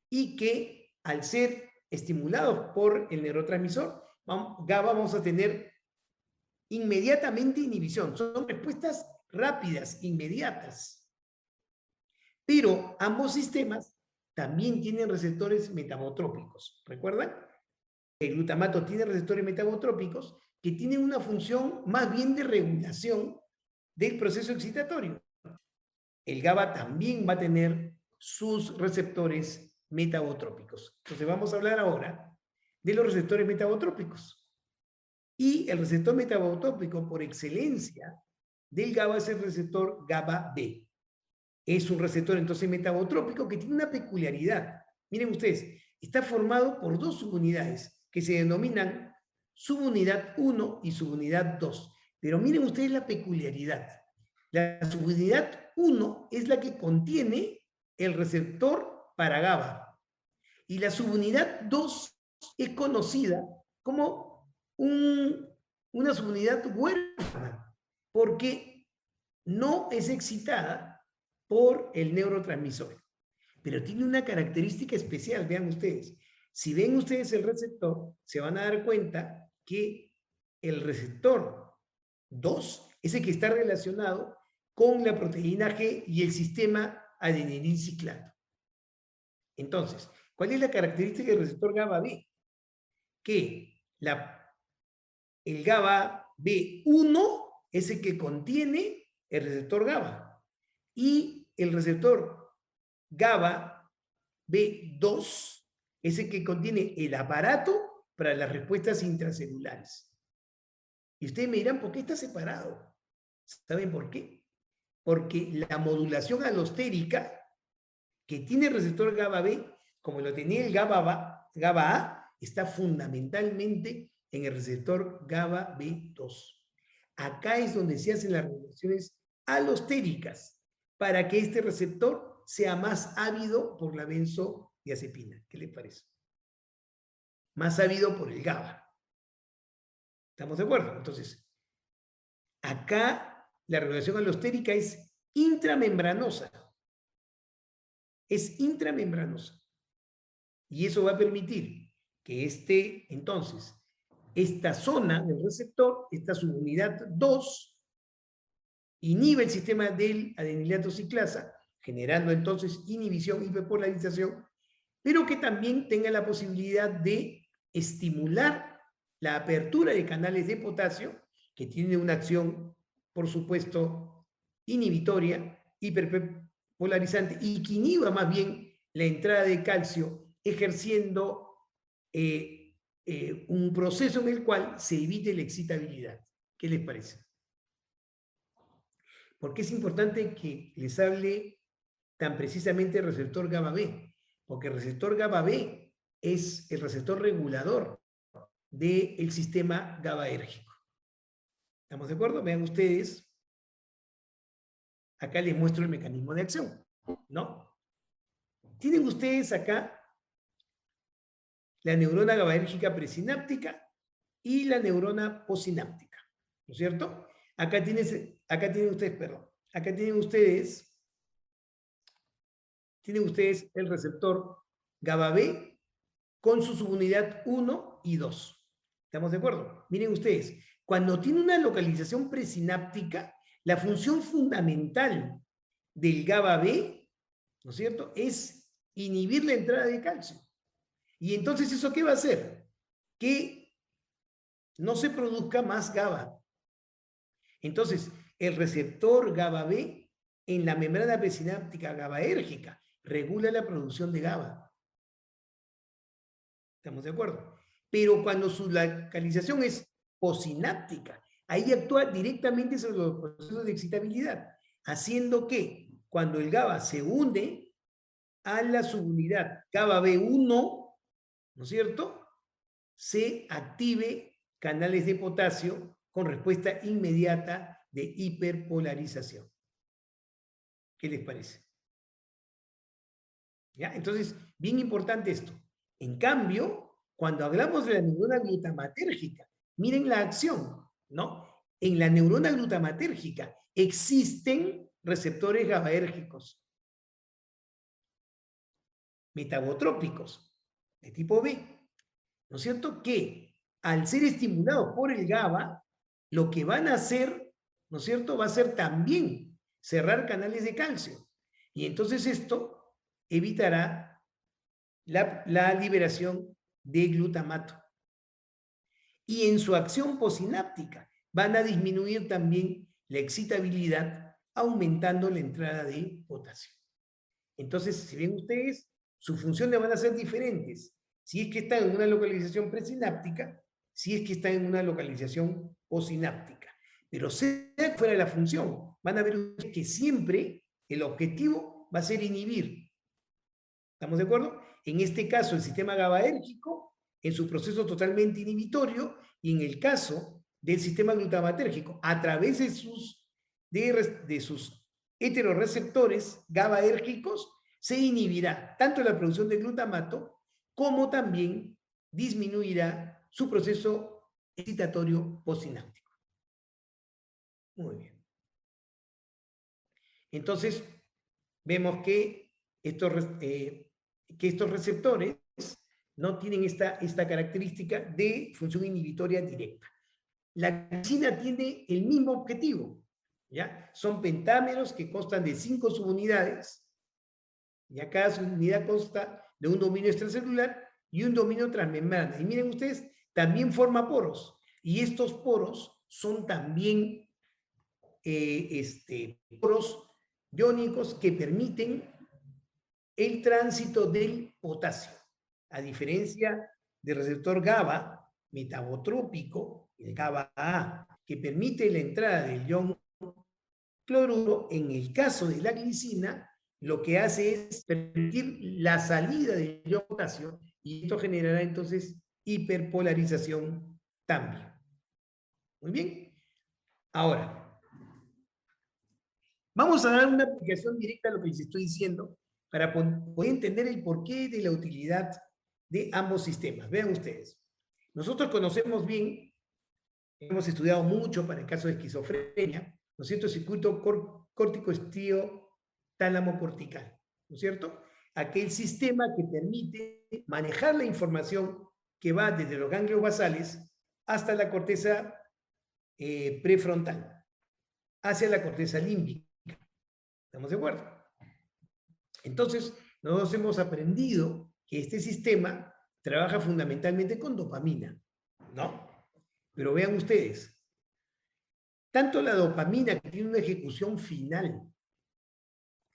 y que al ser estimulados por el neurotransmisor, GABA vamos a tener inmediatamente inhibición. Son respuestas rápidas, inmediatas. Pero ambos sistemas también tienen receptores metabotrópicos. ¿Recuerdan? El glutamato tiene receptores metabotrópicos que tienen una función más bien de regulación del proceso excitatorio. El GABA también va a tener sus receptores metabotrópicos. Entonces vamos a hablar ahora de los receptores metabotrópicos. Y el receptor metabotrópico por excelencia del GABA es el receptor GABA-B. Es un receptor entonces metabotrópico que tiene una peculiaridad. Miren ustedes, está formado por dos subunidades que se denominan subunidad 1 y subunidad 2. Pero miren ustedes la peculiaridad. La subunidad 1 es la que contiene el receptor para GABA. Y la subunidad 2 es conocida como una subunidad huérfana, porque no es excitada por el neurotransmisor. Pero tiene una característica especial, vean ustedes. Si ven ustedes el receptor, se van a dar cuenta que el receptor 2 es el que está relacionado con la proteína G y el sistema adenililciclato. Entonces, ¿cuál es la característica del receptor GABA-B? Que el GABA-B1 es el que contiene el receptor GABA y el receptor GABA-B2 es el que contiene el aparato para las respuestas intracelulares. Y ustedes me dirán, ¿por qué está separado? ¿Saben por qué? Porque la modulación alostérica que tiene el receptor GABA-B, como lo tenía el GABA-A, está fundamentalmente en el receptor GABA-B2. Acá es donde se hacen las regulaciones alostéricas para que este receptor sea más ávido por la benzodiazepina. ¿Qué les parece? Más ávido por el GABA. ¿Estamos de acuerdo? Entonces, acá la regulación alostérica es intramembranosa. Es intramembranosa. Y eso va a permitir que entonces, esta zona del receptor, esta subunidad 2, inhibe el sistema del adenilato ciclasa, generando entonces inhibición, hiperpolarización, pero que también tenga la posibilidad de estimular la apertura de canales de potasio, que tiene una acción, por supuesto, inhibitoria, hiperpolarizante, y que inhiba más bien la entrada de calcio, ejerciendo un proceso en el cual se evite la excitabilidad. ¿Qué les parece? ¿Por qué es importante que les hable tan precisamente del receptor GABA-B? Porque el receptor GABA-B es el receptor regulador del sistema GABAérgico. ¿Estamos de acuerdo? Vean ustedes, acá les muestro el mecanismo de acción, ¿no? Tienen ustedes acá la neurona GABAérgica presináptica y la neurona postsináptica, ¿no es cierto? Acá tienen ustedes el receptor GABA-B con su subunidad 1 y 2. ¿Estamos de acuerdo? Miren ustedes, cuando tiene una localización presináptica, la función fundamental del GABA-B, ¿no es cierto?, es inhibir la entrada de calcio. Y entonces, ¿eso qué va a hacer? Que no se produzca más GABA. Entonces, el receptor GABA-B en la membrana presináptica GABAérgica regula la producción de GABA. ¿Estamos de acuerdo? Pero cuando su localización es postsináptica, ahí actúa directamente sobre los procesos de excitabilidad, haciendo que cuando el GABA se une a la subunidad GABA-B1, ¿no es cierto?, se active canales de potasio con respuesta inmediata de hiperpolarización. ¿Qué les parece? ¿Ya? Entonces, bien importante esto. En cambio, cuando hablamos de la neurona glutamatérgica, miren la acción, ¿no? En la neurona glutamatérgica existen receptores GABAérgicos metabotrópicos de tipo B, ¿no es cierto? Que al ser estimulados por el GABA, lo que van a hacer, ¿no es cierto?, va a ser también cerrar canales de calcio. Y entonces esto evitará la liberación de glutamato. Y en su acción postsináptica van a disminuir también la excitabilidad, aumentando la entrada de potasio. Entonces, si ven ustedes, sus funciones van a ser diferentes. Si es que están en una localización presináptica, si es que están en una localización postsináptica. Pero sea fuera de la función, van a ver ustedes que siempre el objetivo va a ser inhibir ¿Estamos de acuerdo? En este caso, el sistema GABAérgico, en su proceso totalmente inhibitorio, y en el caso del sistema glutamatérgico, a través de sus heteroreceptores GABAérgicos, se inhibirá tanto la producción de glutamato como también disminuirá su proceso excitatorio postsináptico. Muy bien. Entonces, vemos que estos receptores no tienen esta característica de función inhibitoria directa. La glicina tiene el mismo objetivo, ¿ya? Son pentámeros que constan de 5 subunidades, ya cada subunidad consta de un dominio extracelular y un dominio transmembrana. Y miren ustedes, también forma poros, y estos poros son también poros iónicos que permiten el tránsito del potasio. A diferencia del receptor GABA, metabotrópico, el GABA-A, que permite la entrada del ion cloruro, en el caso de la glicina, lo que hace es permitir la salida del ion potasio, y esto generará entonces hiperpolarización también. Muy bien. Ahora, vamos a dar una aplicación directa a lo que les estoy diciendo para poder entender el porqué de la utilidad de ambos sistemas. Vean ustedes. Nosotros conocemos bien, hemos estudiado mucho para el caso de esquizofrenia, ¿no es cierto? El circuito córtico-estrío tálamo cortical, ¿no es cierto? Aquel sistema que permite manejar la información que va desde los ganglios basales hasta la corteza prefrontal, hacia la corteza límbica. ¿Estamos de acuerdo? Entonces, nosotros hemos aprendido que este sistema trabaja fundamentalmente con dopamina, ¿no? Pero vean ustedes, tanto la dopamina, que tiene una ejecución final,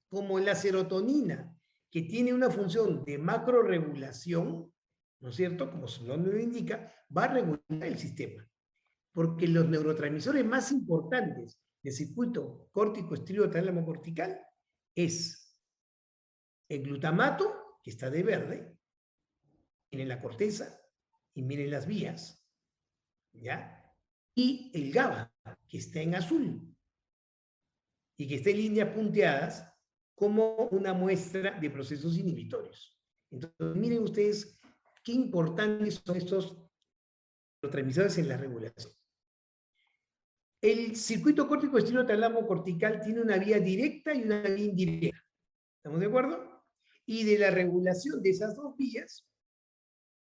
como la serotonina, que tiene una función de macroregulación, ¿no es cierto? Como su nombre lo indica, va a regular el sistema. Porque los neurotransmisores más importantes del circuito córtico-estrío-tálamo cortical es el glutamato, que está de verde, miren la corteza y miren las vías, ¿ya? Y el GABA, que está en azul y que está en líneas punteadas como una muestra de procesos inhibitorios. Entonces, miren ustedes qué importantes son estos neurotransmisores en la regulación. El circuito córtico-estrío-tálamo cortical tiene una vía directa y una vía indirecta. ¿Estamos de acuerdo? Y de la regulación de esas dos vías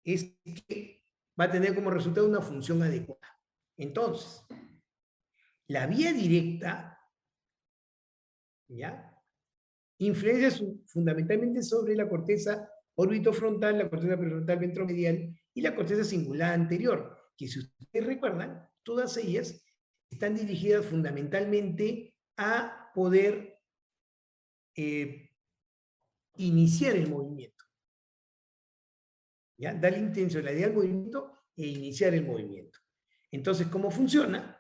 es que va a tener como resultado una función adecuada. Entonces, la vía directa, ¿ya?, influencia fundamentalmente sobre la corteza orbitofrontal, la corteza prefrontal ventromedial y la corteza cingulada anterior, que, si ustedes recuerdan, todas ellas están dirigidas fundamentalmente a poder iniciar el movimiento, ¿ya? Darle intencionalidad al movimiento e iniciar el movimiento. Entonces, ¿cómo funciona?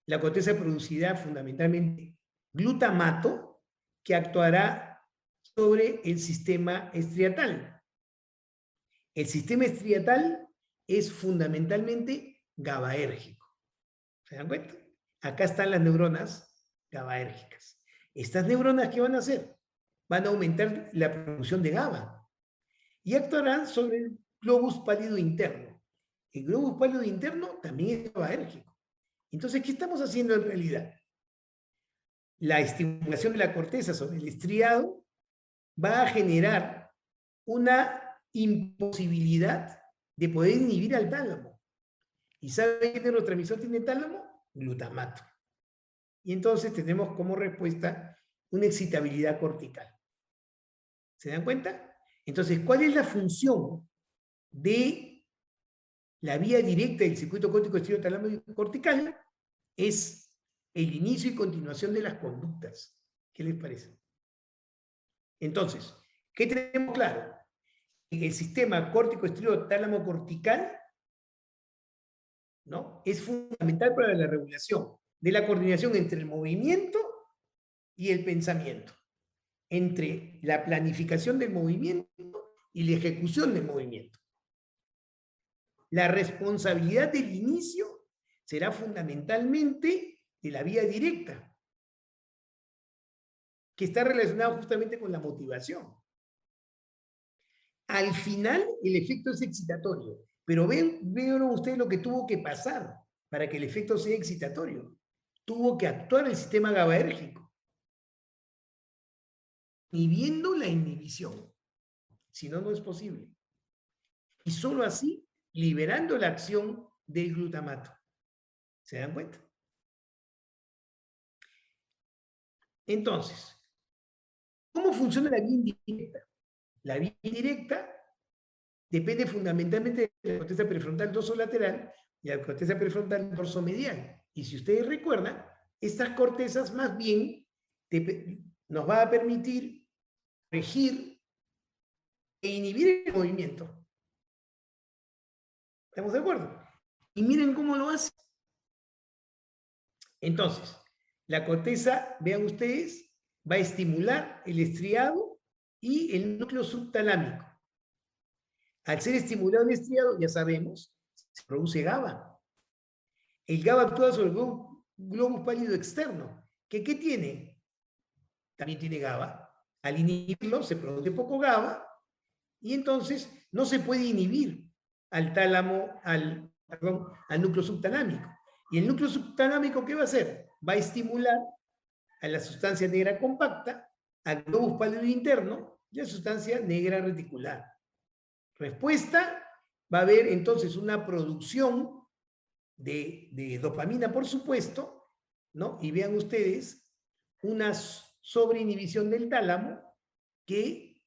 La corteza producirá fundamentalmente glutamato, que actuará sobre el sistema estriatal. El sistema estriatal es fundamentalmente GABAérgico. ¿Se dan cuenta? Acá están las neuronas GABAérgicas. ¿Estas neuronas qué van a hacer? Van a aumentar la producción de GABA y actuarán sobre el globus pálido interno. El globus pálido interno también es GABAérgico. Entonces, ¿qué estamos haciendo en realidad? La estimulación de la corteza sobre el estriado va a generar una imposibilidad de poder inhibir al tálamo. ¿Y sabe qué neurotransmisor tiene tálamo? Glutamato. Y entonces tenemos como respuesta una excitabilidad cortical. ¿Se dan cuenta? Entonces, ¿cuál es la función de la vía directa del circuito córtico-estrío-tálamo cortical? Es el inicio y continuación de las conductas. ¿Qué les parece? Entonces, ¿qué tenemos claro? En el sistema córtico-estrío-tálamo cortical, ¿no?, es fundamental para la regulación de la coordinación entre el movimiento y el pensamiento. entre la planificación del movimiento y la ejecución del movimiento. La responsabilidad del inicio será fundamentalmente de la vía directa, que está relacionado justamente con la motivación. Al final, el efecto es excitatorio, pero vean ustedes lo que tuvo que pasar para que el efecto sea excitatorio. Tuvo que actuar el sistema GABAérgico, inhibiendo la inhibición. Si no, no es posible. Y solo así, liberando la acción del glutamato. ¿Se dan cuenta? Entonces, ¿cómo funciona la vía indirecta? La vía indirecta depende fundamentalmente de la corteza prefrontal dorsolateral y la corteza prefrontal dorsomedial. Y si ustedes recuerdan, estas cortezas más bien nos va a permitir regir e inhibir el movimiento. ¿Estamos de acuerdo? Y miren cómo lo hace. Entonces, la corteza, vean ustedes, va a estimular el estriado y el núcleo subtalámico. Al ser estimulado el estriado, ya sabemos, se produce GABA. El GABA actúa sobre el globus pálido externo. ¿Qué tiene? También tiene GABA. Al inhibirlo se produce poco GABA y entonces no se puede inhibir al tálamo, al núcleo subtalámico. ¿Y el núcleo subtalámico qué va a hacer? Va a estimular a la sustancia negra compacta, al globus pálido interno y a la sustancia negra reticular. Respuesta, va a haber entonces una producción de dopamina, por supuesto, ¿no? Y vean ustedes una sobreinhibición del tálamo que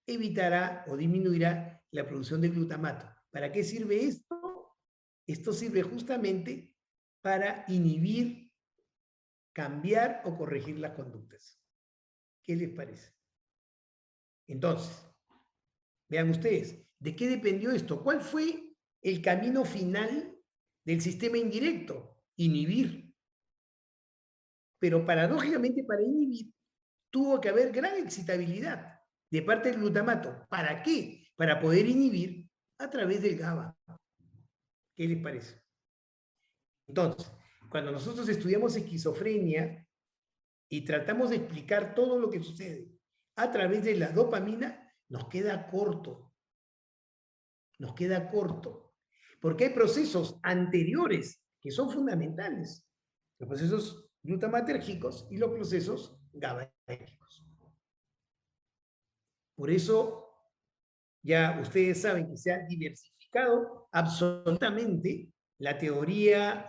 evitará o disminuirá la producción de glutamato. ¿Para qué sirve esto? Esto sirve justamente para inhibir, cambiar o corregir las conductas. ¿Qué les parece? Entonces, vean ustedes, ¿de qué dependió esto? ¿Cuál fue el camino final del sistema indirecto? Inhibir. Pero paradójicamente para inhibir tuvo que haber gran excitabilidad de parte del glutamato. ¿Para qué? Para poder inhibir a través del GABA. ¿Qué les parece? Entonces, cuando nosotros estudiamos esquizofrenia y tratamos de explicar todo lo que sucede a través de la dopamina, nos queda corto. Nos queda corto. Porque hay procesos anteriores que son fundamentales. Los procesos glutamatérgicos y los procesos GABAérgicos. Por eso, ya ustedes saben que se ha diversificado absolutamente la teoría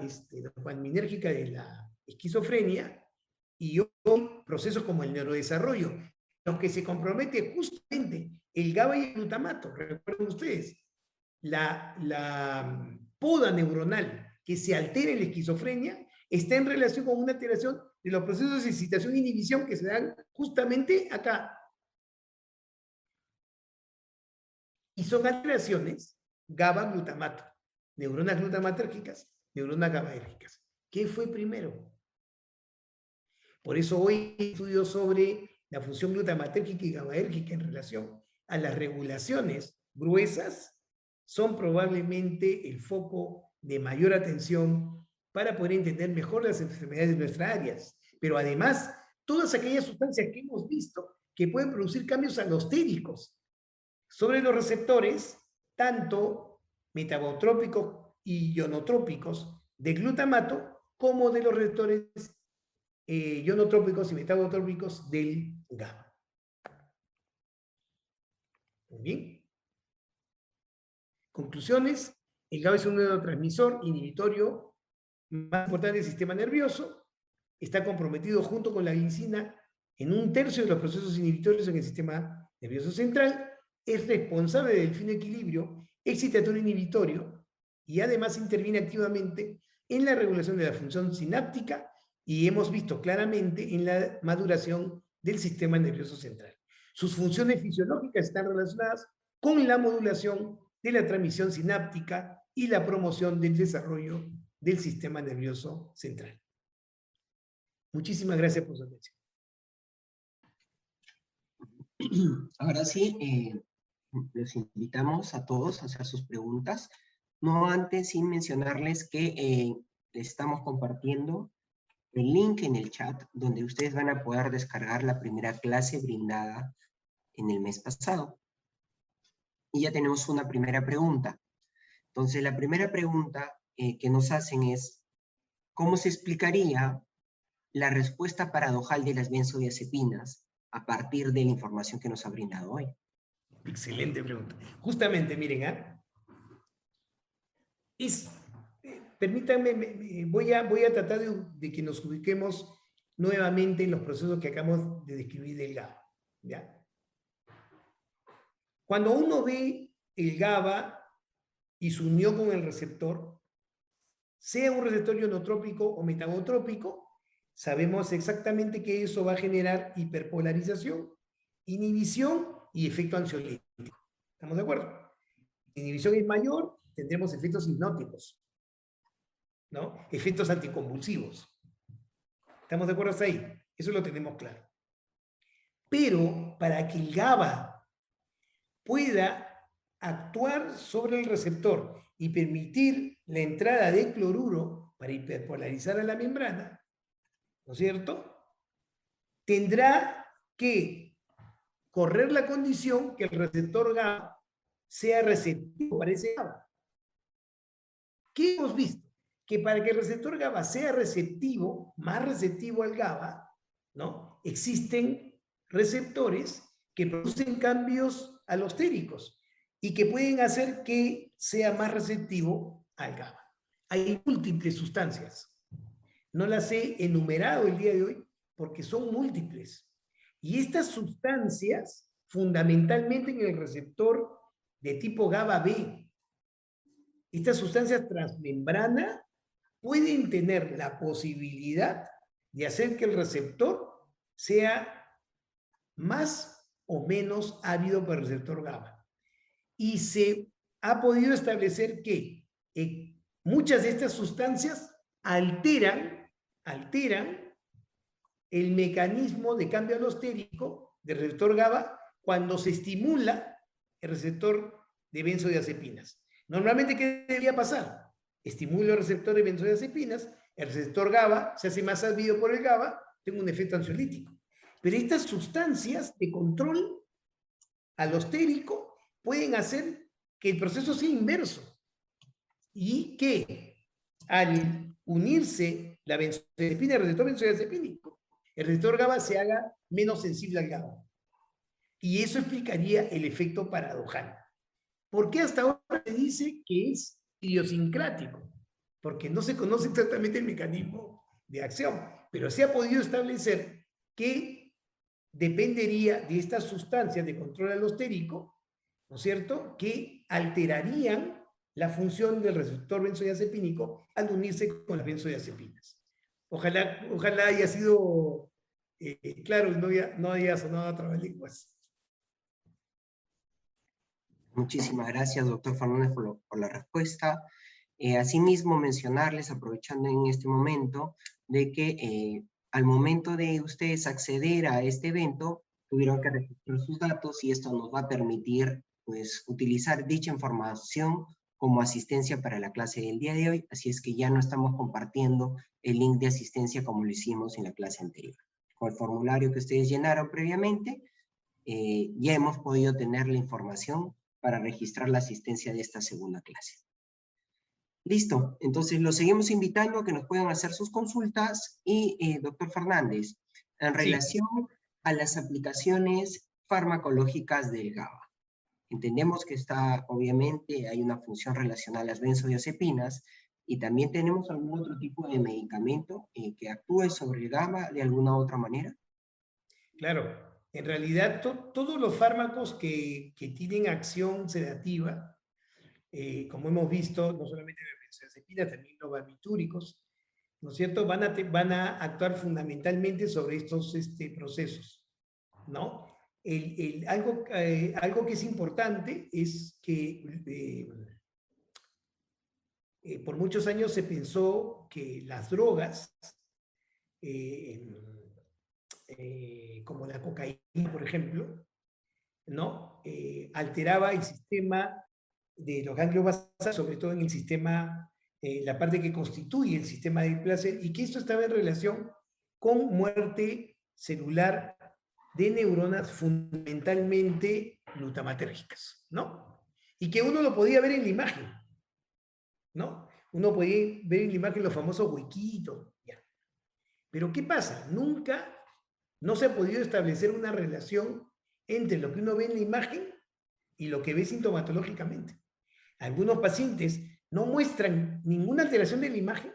dopaminérgica de la esquizofrenia y hoy procesos como el neurodesarrollo, los que se compromete justamente el GABA y el glutamato. Recuerden ustedes, la poda neuronal que se altera en la esquizofrenia está en relación con una alteración de los procesos de excitación e inhibición que se dan justamente acá. Y son alteraciones GABA-glutamato, neuronas glutamatérgicas, neuronas GABAérgicas. ¿Qué fue primero? Por eso hoy estudio sobre la función glutamatérgica y GABAérgica en relación a las regulaciones gruesas son probablemente el foco de mayor atención para poder entender mejor las enfermedades de nuestras áreas. Pero además, todas aquellas sustancias que hemos visto que pueden producir cambios alostéricos sobre los receptores, tanto metabotrópicos y ionotrópicos de glutamato, como de los receptores ionotrópicos y metabotrópicos del GABA. Muy bien. Conclusiones. El GABA es un neurotransmisor inhibitorio más importante del sistema nervioso. Está comprometido junto con la glicina en 1/3 de los procesos inhibitorios en el sistema nervioso central. Es responsable del fino equilibrio excitatorio inhibitorio y además interviene activamente en la regulación de la función sináptica y hemos visto claramente en la maduración del sistema nervioso central. Sus funciones fisiológicas están relacionadas con la modulación de la transmisión sináptica y la promoción del desarrollo del sistema nervioso central. Muchísimas gracias por su atención. Ahora sí, los invitamos a todos a hacer sus preguntas. No antes sin mencionarles que les estamos compartiendo el link en el chat donde ustedes van a poder descargar la primera clase brindada en el mes pasado. Y ya tenemos una primera pregunta. Entonces, la primera pregunta que nos hacen es, ¿cómo se explicaría la respuesta paradojal de las benzodiazepinas a partir de la información que nos ha brindado hoy? Excelente pregunta. Justamente, miren, permítanme, voy a tratar de que nos ubiquemos nuevamente en los procesos que acabamos de describir del GABA. ¿Ya? Cuando uno ve el GABA y su unión con el receptor, sea un receptor ionotrópico o metabotrópico, sabemos exactamente que eso va a generar hiperpolarización, inhibición y efecto ansiolítico. ¿Estamos de acuerdo? Si la inhibición es mayor, tendremos efectos hipnóticos, ¿no? Efectos anticonvulsivos. ¿Estamos de acuerdo hasta ahí? Eso lo tenemos claro. Pero para que el GABA pueda actuar sobre el receptor y permitir la entrada de cloruro para hiperpolarizar a la membrana, ¿no es cierto? Tendrá que correr la condición que el receptor GABA sea receptivo para ese GABA. ¿Qué hemos visto? Que para que el receptor GABA sea receptivo, más receptivo al GABA, ¿no? Existen receptores que producen cambios alostéricos y que pueden hacer que sea más receptivo al GABA. Hay múltiples sustancias. No las he enumerado el día de hoy porque son múltiples. Y estas sustancias, fundamentalmente en el receptor de tipo GABA B, estas sustancias transmembrana pueden tener la posibilidad de hacer que el receptor sea más o menos ávido por el receptor GABA. Y se ha podido establecer que muchas de estas sustancias alteran el mecanismo de cambio alostérico del receptor GABA cuando se estimula el receptor de benzodiazepinas. Normalmente, ¿qué debería pasar? Estimulo el receptor de benzodiazepinas, el receptor GABA se hace más ávido por el GABA, tengo un efecto ansiolítico. Pero estas sustancias de control alostérico pueden hacer que el proceso sea inverso y que al unirse la benzodiazepina al receptor benzodiazepínico, el receptor GABA se haga menos sensible al GABA. Y eso explicaría el efecto paradojal. ¿Por qué hasta ahora se dice que es idiosincrático? Porque no se conoce exactamente el mecanismo de acción, pero se ha podido establecer que dependería de estas sustancias de control alostérico, ¿no es cierto?, que alterarían la función del receptor benzodiazepínico al unirse con las benzodiazepinas. Ojalá haya sido claro y no haya sonado a trabalenguas. Muchísimas gracias, doctor Fernández, por la respuesta. Asimismo, mencionarles, aprovechando en este momento, de que al momento de ustedes acceder a este evento, tuvieron que registrar sus datos y esto nos va a permitir pues, utilizar dicha información como asistencia para la clase del día de hoy, así es que ya no estamos compartiendo el link de asistencia como lo hicimos en la clase anterior. Con el formulario que ustedes llenaron previamente, ya hemos podido tener la información para registrar la asistencia de esta segunda clase. Listo, entonces los seguimos invitando a que nos puedan hacer sus consultas y, doctor Fernández, en relación a las aplicaciones farmacológicas del GABA. Entendemos que obviamente, hay una función relacionada a las benzodiazepinas y también tenemos algún otro tipo de medicamento que actúe sobre el GABA de alguna otra manera. Claro, en realidad todos los fármacos que tienen acción sedativa, como hemos visto, no solamente las benzodiazepinas, también los barbitúricos, ¿no es cierto?, van a actuar fundamentalmente sobre estos procesos, ¿no? Algo que es importante es que por muchos años se pensó que las drogas, como la cocaína, por ejemplo, ¿no? Alteraba el sistema de los ganglios basales, sobre todo en el sistema, la parte que constituye el sistema del placer, y que esto estaba en relación con muerte celular de neuronas fundamentalmente glutamatérgicas, ¿no? Y que uno lo podía ver en la imagen, ¿no? Uno podía ver en la imagen los famosos huequitos, ya. Pero ¿qué pasa? Nunca no se ha podido establecer una relación entre lo que uno ve en la imagen y lo que ve sintomatológicamente. Algunos pacientes no muestran ninguna alteración de la imagen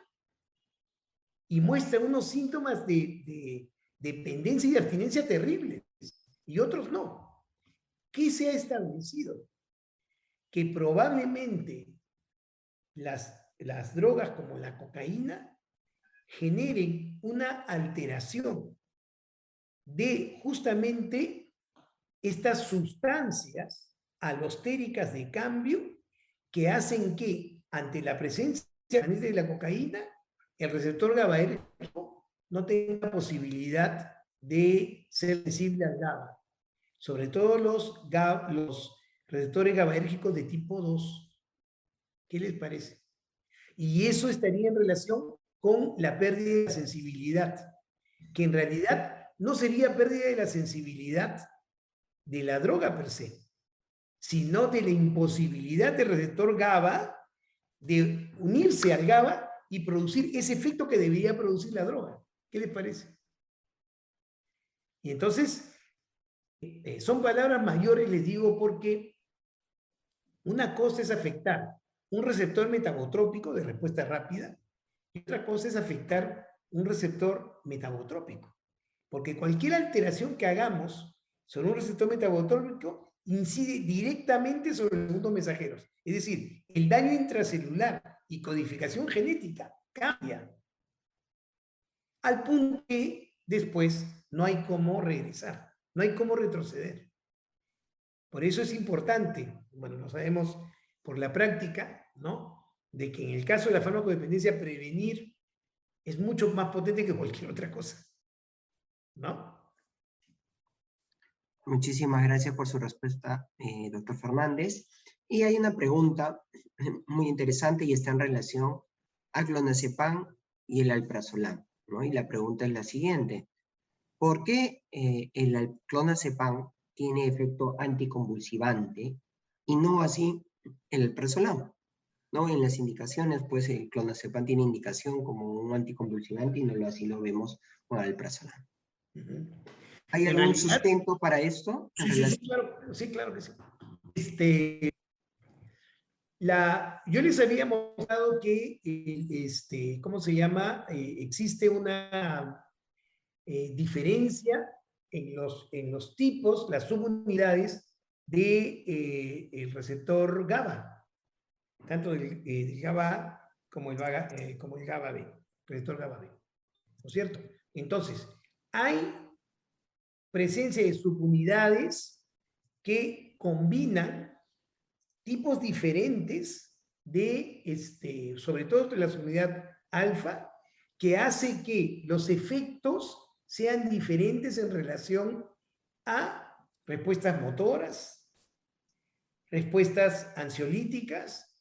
y muestran unos síntomas de dependencia y de abstinencia terribles, y otros no. ¿Qué se ha establecido? Que probablemente las drogas como la cocaína generen una alteración de justamente estas sustancias alostéricas de cambio que hacen que ante la presencia de la cocaína el receptor GABAérgico no tenga posibilidad de ser sensible al GABA, sobre todo los receptores GABAérgicos de tipo 2. ¿Qué les parece? Y eso estaría en relación con la pérdida de la sensibilidad, que en realidad no sería pérdida de la sensibilidad de la droga per se, sino de la imposibilidad del receptor GABA de unirse al GABA y producir ese efecto que debería producir la droga. ¿Qué les parece? Y entonces, son palabras mayores, les digo, porque una cosa es afectar un receptor metabotrópico de respuesta rápida y otra cosa es afectar un receptor metabotrópico. Porque cualquier alteración que hagamos sobre un receptor metabotrópico incide directamente sobre los segundos mensajeros. Es decir, el daño intracelular y codificación genética cambia al punto que después no hay cómo regresar, no hay cómo retroceder. Por eso es importante, bueno, lo sabemos por la práctica, ¿no? De que en el caso de la farmacodependencia prevenir es mucho más potente que cualquier otra cosa, ¿no? Muchísimas gracias por su respuesta, doctor Fernández. Y hay una pregunta muy interesante y está en relación al clonazepam y el alprazolam, ¿no? Y la pregunta es la siguiente. ¿Por qué el clonazepam tiene efecto anticonvulsivante y no así el alprazolam? ¿No? En las indicaciones, pues el clonazepam tiene indicación como un anticonvulsivante y no así lo vemos con el alprazolam. ¿Hay En algún realidad, sustento para esto? sí, claro que sí. Yo les había mostrado que, ¿cómo se llama? Existe una diferencia en los tipos, las subunidades de, el receptor GABA, tanto del GABA como como el GABA-B, receptor GABA-B, ¿no es cierto? Entonces, hay presencia de subunidades que combinan tipos diferentes de, sobre todo de la subunidad alfa, que hace que los efectos sean diferentes en relación a respuestas motoras, respuestas ansiolíticas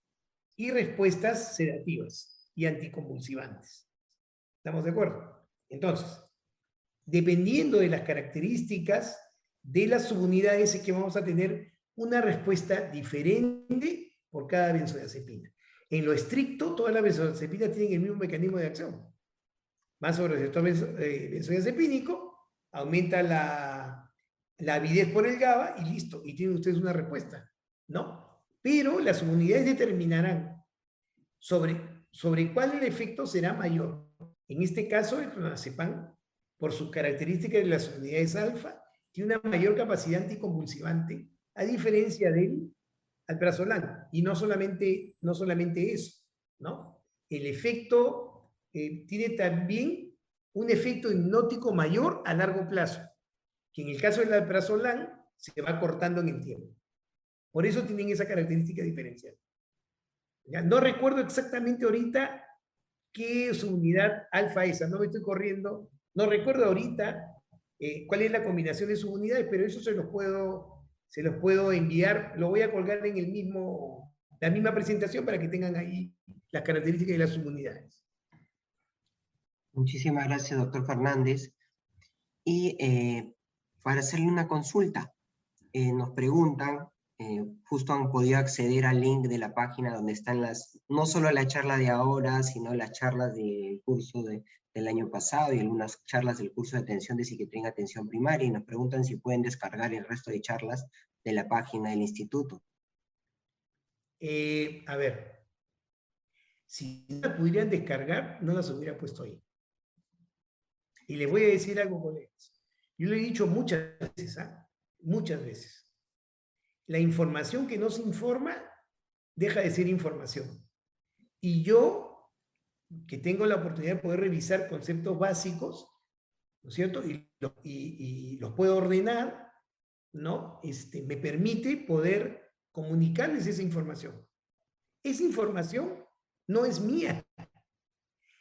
y respuestas sedativas y anticonvulsivantes. ¿Estamos de acuerdo? Entonces, dependiendo de las características de las subunidades, es que vamos a tener una respuesta diferente por cada benzodiazepina. En lo estricto, todas las benzodiazepinas tienen el mismo mecanismo de acción. Más sobre el receptor benzodiazepínico, aumenta la avidez por el GABA y listo, y tienen ustedes una respuesta, ¿no? Pero las subunidades determinarán sobre cuál el efecto será mayor. En este caso, el clonazepam, por sus características de las unidades alfa, tiene una mayor capacidad anticonvulsivante, a diferencia del alprazolam. Y no solamente eso, ¿no? El efecto tiene también un efecto hipnótico mayor a largo plazo, que en el caso del alprazolam se va cortando en el tiempo. Por eso tienen esa característica diferencial. ¿Ya? No recuerdo exactamente ahorita qué subunidad alfa es, no me estoy corriendo, no recuerdo ahorita cuál es la combinación de subunidades, pero eso se los puedo enviar, lo voy a colgar en la misma presentación para que tengan ahí las características de las subunidades. Muchísimas gracias, doctor Fernández. Y para hacerle una consulta, nos preguntan, justo han podido acceder al link de la página donde están no solo la charla de ahora, sino las charlas del curso del año pasado y algunas charlas del curso de atención de psiquiatría en atención primaria, y nos preguntan si pueden descargar el resto de charlas de la página del instituto. A ver, si no las pudieran descargar, no las hubiera puesto ahí. Y les voy a decir algo, colegas. Yo lo he dicho muchas veces, muchas veces. La información que no se informa deja de ser información. Y yo, que tengo la oportunidad de poder revisar conceptos básicos, ¿no es cierto? Y los puedo ordenar, ¿no? Me permite poder comunicarles esa información. Esa información no es mía.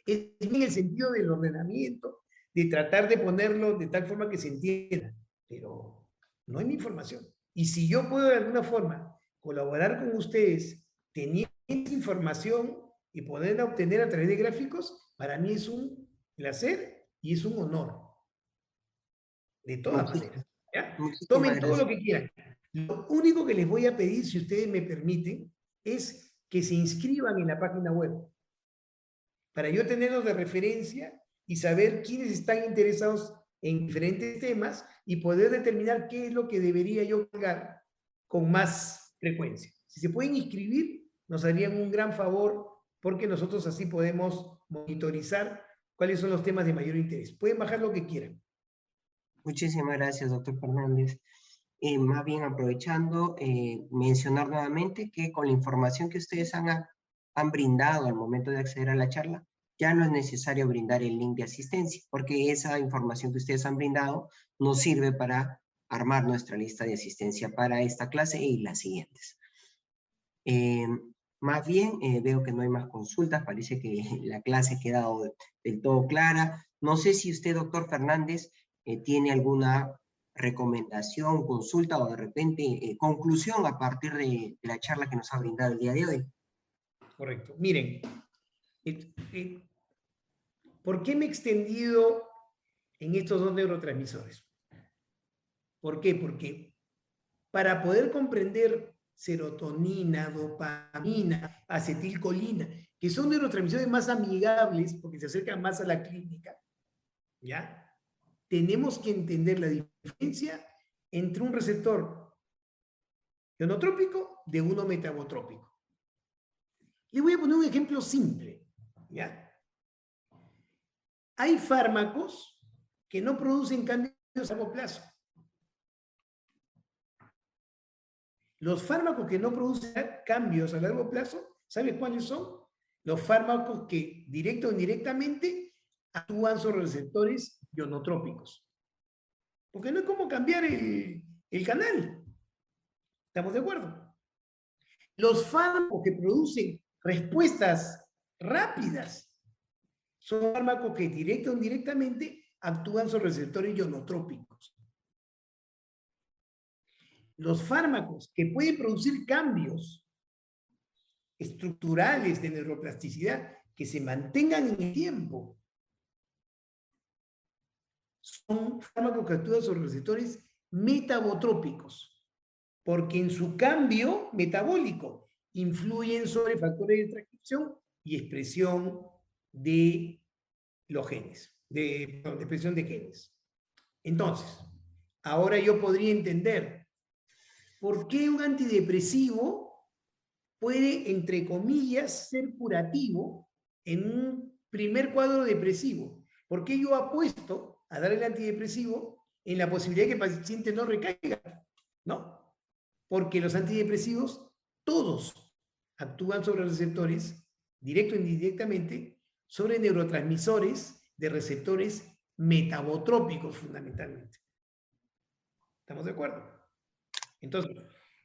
Es en el sentido del ordenamiento, de tratar de ponerlo de tal forma que se entienda, pero no es mi información. Y si yo puedo de alguna forma colaborar con ustedes teniendo información y poderla obtener a través de gráficos, para mí es un placer y es un honor. De todas maneras. ¿Ya? Tomen todo lo que quieran. Lo único que les voy a pedir, si ustedes me permiten, es que se inscriban en la página web, para yo tenerlos de referencia y saber quiénes están interesados en diferentes temas y poder determinar qué es lo que debería yo cargar con más frecuencia. Si se pueden inscribir, nos harían un gran favor, porque nosotros así podemos monitorizar cuáles son los temas de mayor interés. Pueden bajar lo que quieran. Muchísimas gracias, doctor Fernández. Más bien aprovechando, mencionar nuevamente que con la información que ustedes han brindado al momento de acceder a la charla, ya no es necesario brindar el link de asistencia, porque esa información que ustedes han brindado nos sirve para armar nuestra lista de asistencia para esta clase y las siguientes. Más bien, veo que no hay más consultas, parece que la clase ha quedado del todo clara. No sé si usted, doctor Fernández, tiene alguna recomendación, consulta o de repente conclusión a partir de la charla que nos ha brindado el día de hoy. Correcto. Miren, ¿por qué me he extendido en estos dos neurotransmisores? ¿Por qué? Porque para poder comprender serotonina, dopamina, acetilcolina, que son neurotransmisores más amigables porque se acercan más a la clínica, ¿ya? Tenemos que entender la diferencia entre un receptor ionotrópico de uno metabotrópico. Le voy a poner un ejemplo simple, ¿ya? Hay fármacos que no producen cambios a largo plazo. Los fármacos que no producen cambios a largo plazo, ¿sabes cuáles son? Los fármacos que directo o indirectamente actúan sobre receptores ionotrópicos. Porque no es como cambiar el canal. ¿Estamos de acuerdo? Los fármacos que producen respuestas rápidas son fármacos que directo o indirectamente actúan sobre receptores ionotrópicos. Los fármacos que pueden producir cambios estructurales de neuroplasticidad que se mantengan en el tiempo son fármacos que actúan sobre receptores metabotrópicos, porque en su cambio metabólico influyen sobre factores de transcripción y expresión de los genes, de expresión de genes. Entonces, ahora yo podría entender por qué un antidepresivo puede, entre comillas, ser curativo en un primer cuadro depresivo. ¿Por qué yo apuesto a dar el antidepresivo en la posibilidad de que el paciente no recaiga? No, porque los antidepresivos todos actúan sobre receptores, directo e indirectamente, sobre neurotransmisores de receptores metabotrópicos fundamentalmente. ¿Estamos de acuerdo? Entonces,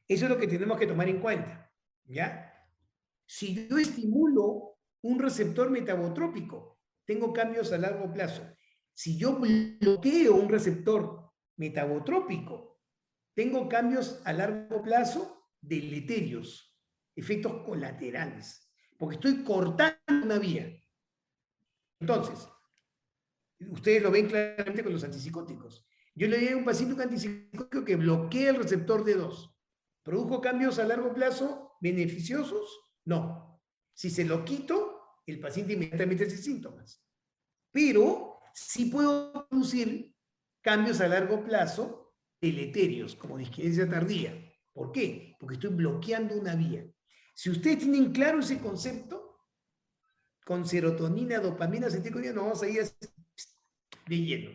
eso es lo que tenemos que tomar en cuenta, ¿ya? Si yo estimulo un receptor metabotrópico, tengo cambios a largo plazo. Si yo bloqueo un receptor metabotrópico, tengo cambios a largo plazo deleterios, efectos colaterales, porque estoy cortando una vía. Entonces, ustedes lo ven claramente con los antipsicóticos. Yo le di a un paciente un antipsicótico que bloquea el receptor D2. ¿Produjo cambios a largo plazo beneficiosos? No. Si se lo quito, el paciente inmediatamente hace síntomas. Pero sí puedo producir cambios a largo plazo deleterios, como disquinesia tardía. ¿Por qué? Porque estoy bloqueando una vía. Si ustedes tienen claro ese concepto, con serotonina, dopamina, acetilcolina, nos vamos a ir de lleno.